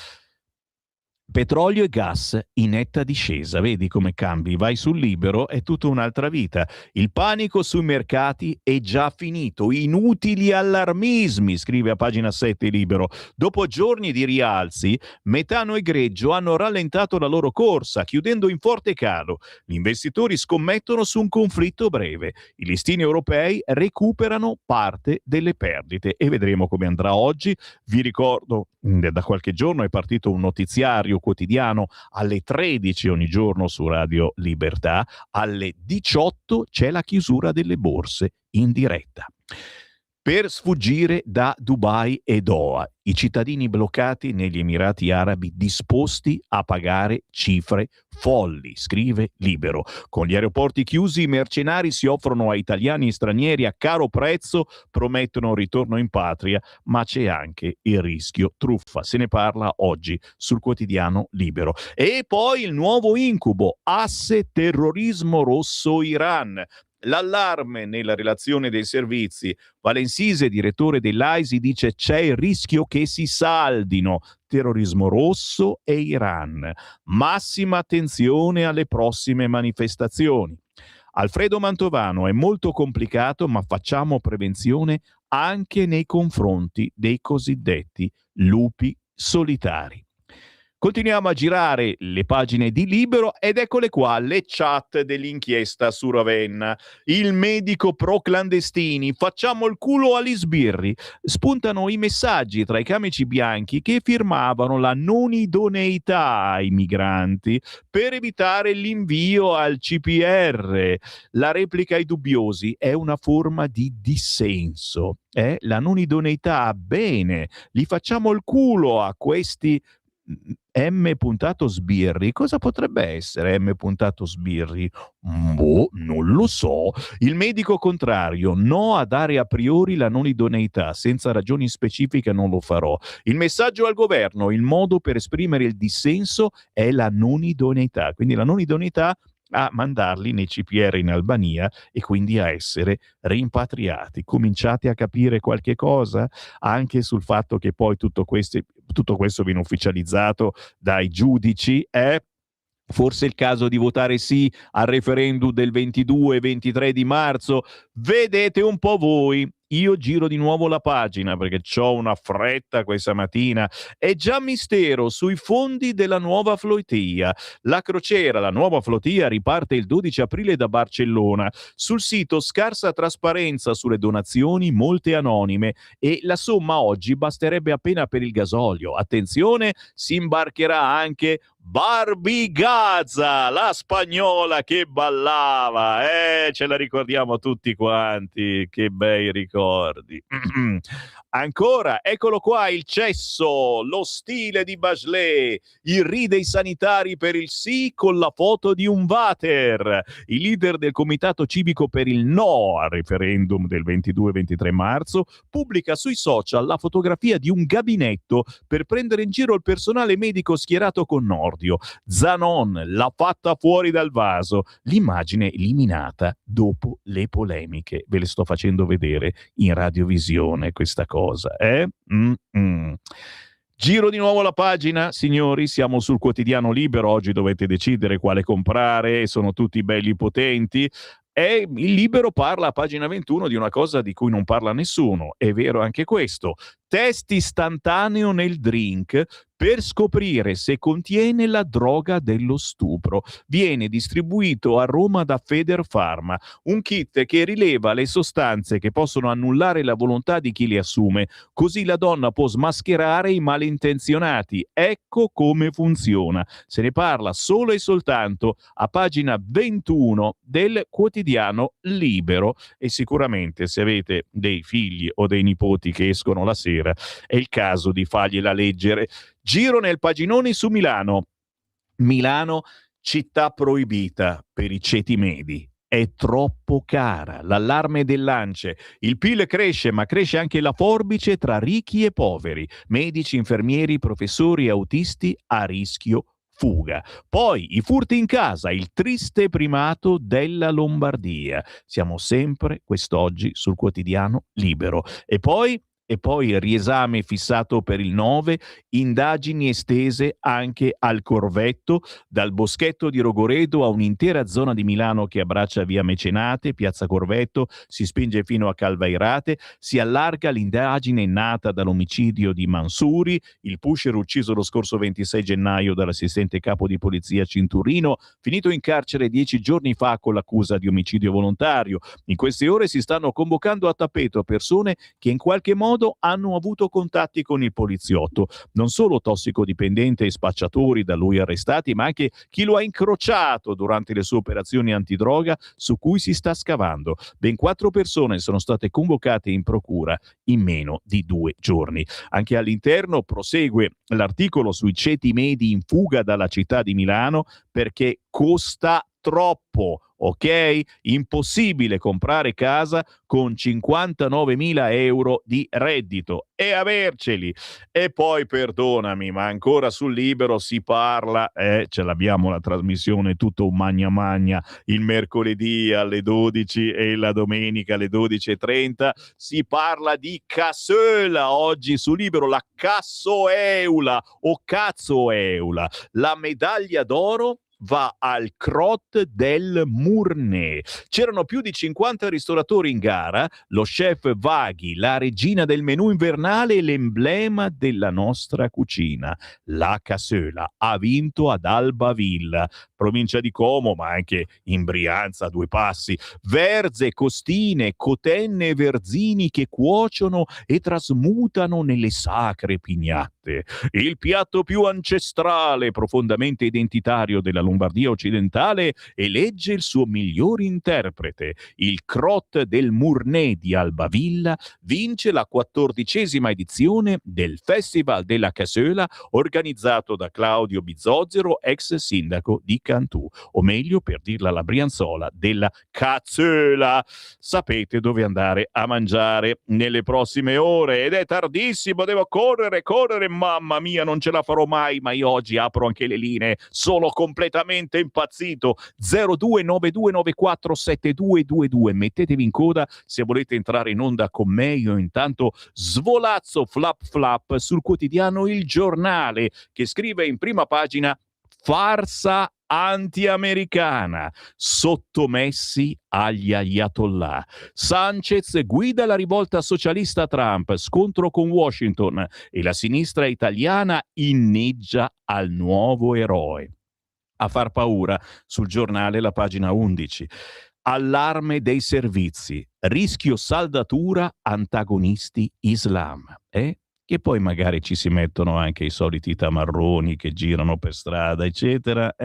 Petrolio e gas in netta discesa, vedi come cambi, vai sul Libero, è tutta un'altra vita. Il panico sui mercati è già finito, inutili allarmismi, scrive a pagina 7 Libero. Dopo giorni di rialzi, metano e greggio hanno rallentato la loro corsa, chiudendo in forte calo. Gli investitori scommettono su un conflitto breve. I listini europei recuperano parte delle perdite e vedremo come andrà oggi. Vi ricordo, da qualche giorno è partito un notiziario quotidiano alle 13 ogni giorno su Radio Libertà, alle 18 c'è la chiusura delle borse in diretta. Per sfuggire da Dubai e Doha, i cittadini bloccati negli Emirati Arabi disposti a pagare cifre folli, scrive Libero. Con gli aeroporti chiusi, i mercenari si offrono a italiani e stranieri a caro prezzo, promettono un ritorno in patria, ma c'è anche il rischio truffa. Se ne parla oggi sul quotidiano Libero. E poi il nuovo incubo, asse terrorismo rosso Iran. L'allarme nella relazione dei servizi. Valensise, direttore dell'AISI, dice c'è il rischio che si saldino terrorismo rosso e Iran. Massima attenzione alle prossime manifestazioni. Alfredo Mantovano, è molto complicato, ma facciamo prevenzione anche nei confronti dei cosiddetti lupi solitari. Continuiamo a girare le pagine di Libero ed eccole qua le chat dell'inchiesta su Ravenna. Il medico pro clandestini, facciamo il culo agli sbirri. Spuntano i messaggi tra i camici bianchi che firmavano la non idoneità ai migranti per evitare l'invio al CPR. La replica ai dubbiosi è una forma di dissenso. La non idoneità, bene, li facciamo il culo a questi M. Sbirri. Cosa potrebbe essere M. Sbirri? Boh, non lo so. Il medico contrario, no a dare a priori la non idoneità, senza ragioni specifiche non lo farò. Il messaggio al governo, il modo per esprimere il dissenso è la non idoneità, quindi la non idoneità a mandarli nei CPR in Albania e quindi a essere rimpatriati. Cominciate a capire qualche cosa anche sul fatto che poi tutto questo viene ufficializzato dai giudici. Forse è il caso di votare sì al referendum del 22 e 23 di marzo. Vedete un po' voi. Io giro di nuovo la pagina perché c'ho una fretta questa mattina. È già mistero sui fondi della nuova flotilla. La crociera, la nuova flotilla, riparte il 12 aprile da Barcellona. Sul sito scarsa trasparenza sulle donazioni, molte anonime, e la somma oggi basterebbe appena per il gasolio. Attenzione, si imbarcherà anche Barbie Gaza, la spagnola che ballava, ce la ricordiamo tutti quanti, che bei ricordi. Ancora, eccolo qua il cesso, lo stile di Bachelet, il ri dei sanitari per il sì con la foto di un water, il leader del comitato civico per il no al referendum del 22-23 marzo pubblica sui social la fotografia di un gabinetto per prendere in giro il personale medico schierato con Nordio. Zanon l'ha fatta fuori dal vaso, l'immagine eliminata dopo le polemiche. Ve le sto facendo vedere in radiovisione questa cosa. Giro di nuovo la pagina, signori, siamo sul quotidiano Libero, oggi dovete decidere quale comprare, sono tutti belli potenti. E il Libero parla a pagina 21 di una cosa di cui non parla nessuno, è vero anche questo, test istantaneo nel drink per scoprire se contiene la droga dello stupro. Viene distribuito a Roma da Federpharma, un kit che rileva le sostanze che possono annullare la volontà di chi le assume, così la donna può smascherare i malintenzionati. Ecco come funziona. Se ne parla solo e soltanto a pagina 21 del quotidiano Libero, e sicuramente se avete dei figli o dei nipoti che escono la sera, sera. È il caso di fargliela leggere. Giro nel paginone su Milano. Milano, città proibita per i ceti medi. È troppo cara. L'allarme dell'ANCE. Il PIL cresce, ma cresce anche la forbice tra ricchi e poveri. Medici, infermieri, professori e autisti a rischio fuga. Poi i furti in casa, il triste primato della Lombardia. Siamo sempre quest'oggi sul quotidiano Libero. E poi il riesame fissato per il 9, indagini estese anche al Corvetto, dal Boschetto di Rogoredo a un'intera zona di Milano che abbraccia via Mecenate, piazza Corvetto, si spinge fino a Calvairate, si allarga l'indagine nata dall'omicidio di Mansuri, il pusher ucciso lo scorso 26 gennaio dall'assistente capo di polizia Cinturino, finito in carcere 10 giorni fa con l'accusa di omicidio volontario. In queste ore si stanno convocando a tappeto persone che in qualche modo hanno avuto contatti con il poliziotto, non solo tossicodipendente e spacciatori da lui arrestati, ma anche chi lo ha incrociato durante le sue operazioni antidroga su cui si sta scavando. Ben 4 persone sono state convocate in procura in meno di 2 giorni. Anche all'interno prosegue l'articolo sui ceti medi in fuga dalla città di Milano perché costa troppo, ok? Impossibile comprare casa con 59.000 euro di reddito e averceli. E poi perdonami, ma ancora sul Libero si parla, ce l'abbiamo la trasmissione tutto un magna magna il mercoledì alle 12 e la domenica alle 12:30, si parla di Cassoeula oggi su Libero, la Cassoeula o Cazzoeula, la medaglia d'oro va al Crot del Murnay. C'erano più di 50 ristoratori in gara, lo chef Vaghi, la regina del menù invernale e l'emblema della nostra cucina. La Cassoeula ha vinto ad Albavilla, provincia di Como, ma anche in Brianza a 2 passi. Verze, costine, cotenne e verzini che cuociono e trasmutano nelle sacre pignatte. Il piatto più ancestrale, profondamente identitario della Lombardia occidentale, elegge il suo miglior interprete. Il Crot del Murnay di Albavilla vince la 14ª edizione del Festival della Cassoeula organizzato da Claudio Bizzozero, ex sindaco di Cantù, o meglio, per dirla alla brianzola, della Cazzoeula. Sapete dove andare a mangiare nelle prossime ore ed è tardissimo, devo correre, mamma mia, non ce la farò mai, ma io oggi apro anche le linee, sono completamente impazzito. 0292947222, mettetevi in coda se volete entrare in onda con me. Io intanto svolazzo flap flap sul quotidiano Il Giornale, che scrive in prima pagina: farsa anti-americana, sottomessi agli ayatollah. Sanchez guida la rivolta socialista Trump, scontro con Washington e la sinistra italiana inneggia al nuovo eroe. A far paura sul Giornale la pagina 11. Allarme dei servizi, rischio saldatura, antagonisti Islam. Che poi magari ci si mettono anche i soliti tamarroni che girano per strada, eccetera.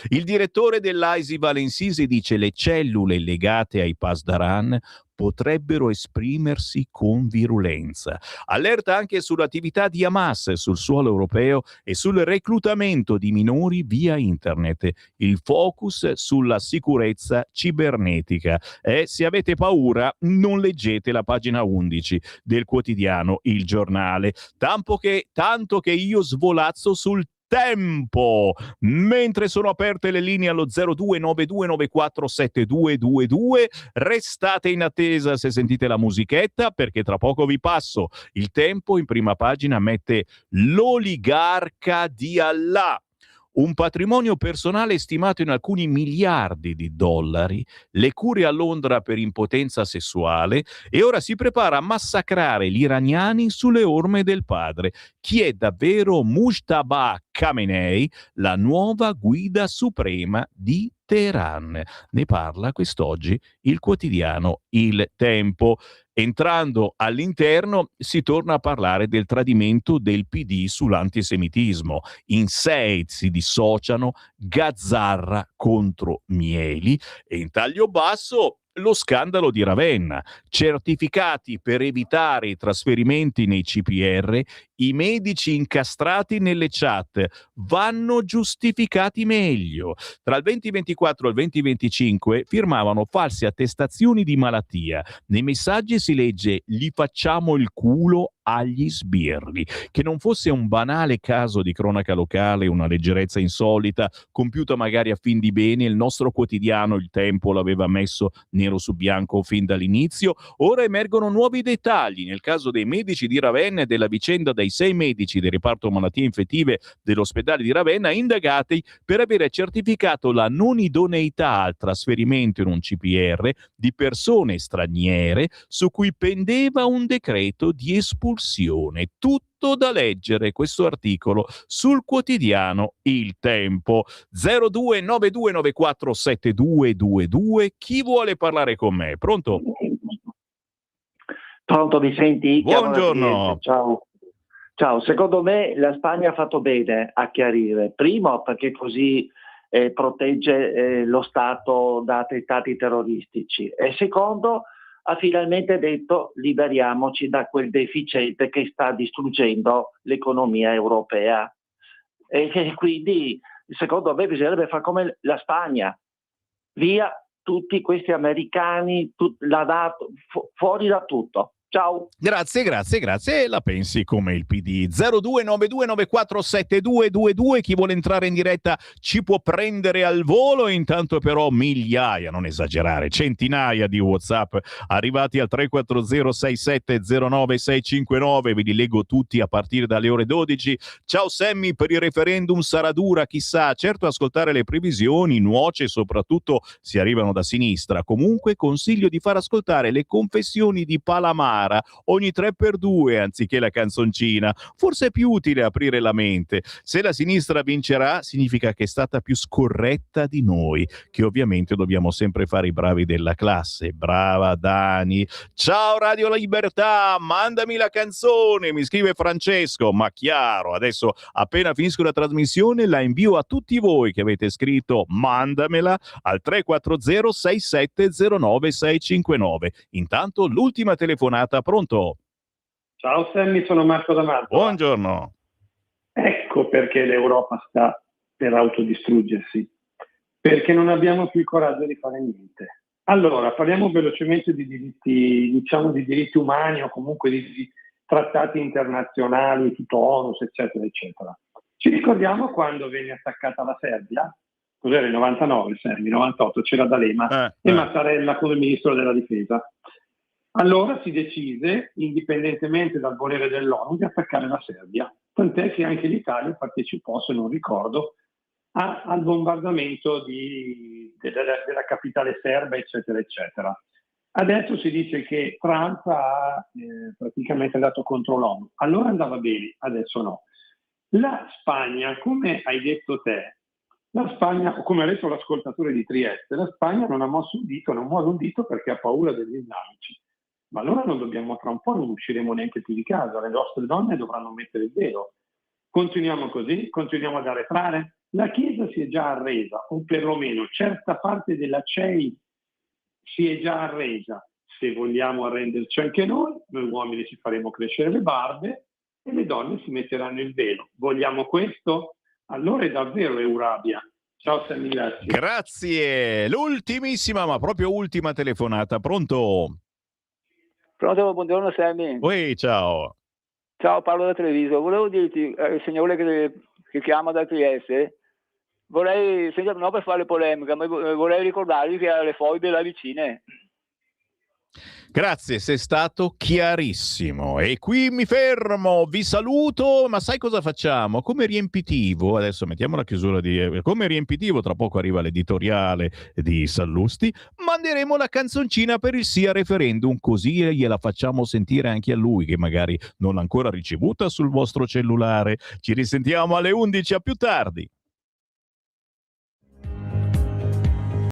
Il direttore dell'AISI Valensisi dice: le cellule legate ai Pasdaran potrebbero esprimersi con virulenza. Allerta anche sull'attività di Hamas sul suolo europeo e sul reclutamento di minori via internet. Il focus sulla sicurezza cibernetica. Se avete paura, non leggete la pagina 11 del quotidiano Il Giornale. Tanto che io svolazzo sul tempo, mentre sono aperte le linee allo 0292947222. Restate in attesa se sentite la musichetta, perché tra poco vi passo. Il Tempo in prima pagina mette l'oligarca di Allah, un patrimonio personale stimato in alcuni miliardi di dollari, le cure a Londra per impotenza sessuale, e ora si prepara a massacrare gli iraniani sulle orme del padre. Chi è davvero Mujtaba Khamenei, la nuova guida suprema di Teheran? Ne parla quest'oggi il quotidiano Il Tempo. Entrando all'interno si torna a parlare del tradimento del PD sull'antisemitismo. In 6 si dissociano Gazzarra contro Mieli, e in taglio basso lo scandalo di Ravenna, certificati per evitare i trasferimenti nei CPR, i medici incastrati nelle chat vanno giustificati meglio. Tra il 2024 e il 2025 firmavano false attestazioni di malattia. Nei messaggi si legge "gli facciamo il culo agli sbirri". Che non fosse un banale caso di cronaca locale, una leggerezza insolita, compiuta magari a fin di bene, il nostro quotidiano Il Tempo l'aveva messo nero su bianco fin dall'inizio. Ora emergono nuovi dettagli nel caso dei medici di Ravenna e della vicenda dei 6 medici del reparto malattie infettive dell'ospedale di Ravenna indagati per avere certificato la non idoneità al trasferimento in un CPR di persone straniere su cui pendeva un decreto di espulsione. Tutto da leggere questo articolo sul quotidiano Il Tempo. 0292947222. Chi vuole parlare con me? Pronto? Pronto, mi senti? Chiamo da Buongiorno. Trieste. Ciao. Ciao, secondo me la Spagna ha fatto bene a chiarire. Primo, perché così protegge lo Stato da attentati terroristici, e secondo, ha finalmente detto liberiamoci da quel deficiente che sta distruggendo l'economia europea. E quindi secondo me bisognerebbe fare come la Spagna, via tutti questi americani, la NATO, fuori da tutto. Ciao. Grazie. La pensi come il PD. 0292947222. Chi vuole entrare in diretta ci può prendere al volo. Intanto però migliaia, non esagerare, centinaia di WhatsApp arrivati al 340670969. Ve li leggo tutti a partire dalle ore 12. Ciao Sammy, per il referendum sarà dura, chissà. Certo, ascoltare le previsioni nuoce, soprattutto se arrivano da sinistra. Comunque consiglio di far ascoltare le confessioni di Palamara ogni 3x2 anziché la canzoncina. Forse è più utile aprire la mente. Se la sinistra vincerà significa che è stata più scorretta di noi, che ovviamente dobbiamo sempre fare i bravi della classe. Brava Dani. Ciao Radio Libertà, mandami la canzone, mi scrive Francesco. Ma chiaro, adesso appena finisco la trasmissione la invio a tutti voi che avete scritto mandamela al 340 6709 659. Intanto l'ultima telefonata. Pronto? Ciao Sammy, sono Marco da Mantova. Buongiorno. Ecco perché l'Europa sta per autodistruggersi, perché non abbiamo più il coraggio di fare niente. Allora, parliamo velocemente di diritti, diciamo di diritti umani o comunque di trattati internazionali, tutto ONU, eccetera, eccetera. Ci ricordiamo quando venne attaccata la Serbia? Cos'era il 99, Sammy? 98, c'era D'Alema e Mattarella come ministro della difesa. Allora si decise, indipendentemente dal volere dell'ONU, di attaccare la Serbia, tant'è che anche l'Italia partecipò, se non ricordo, al bombardamento della capitale serba, eccetera, eccetera. Adesso si dice che Trump ha praticamente andato contro l'ONU. Allora andava bene, adesso no. La Spagna, come hai detto te, la Spagna, come ha detto l'ascoltatore di Trieste, la Spagna non ha mosso un dito, non muove un dito perché ha paura degli islamici. Ma allora non dobbiamo, tra un po' non usciremo neanche più di casa, le nostre donne dovranno mettere il velo. Continuiamo così, continuiamo ad arretrare. La Chiesa si è già arresa, o perlomeno certa parte della CEI si è già arresa. Se vogliamo arrenderci anche noi uomini ci faremo crescere le barbe e le donne si metteranno il velo. Vogliamo questo? Allora è davvero Eurabia. Ciao Sammy, grazie. Grazie. L'ultimissima, ma proprio ultima telefonata. Pronto? Pronto, buongiorno Sammy. Oi, ciao. Ciao, parlo da Treviso. Volevo dirti, il signore che chiama da Trieste, vorrei, non per fare polemica, ma vorrei ricordargli che ha le foibe là vicine. Grazie, sei stato chiarissimo. E qui mi fermo, vi saluto, ma sai cosa facciamo? Come riempitivo, adesso mettiamo la chiusura come riempitivo, tra poco arriva l'editoriale di Sallusti, manderemo la canzoncina per il sì al referendum, così gliela facciamo sentire anche a lui, che magari non l'ha ancora ricevuta sul vostro cellulare. Ci risentiamo alle 11, a più tardi.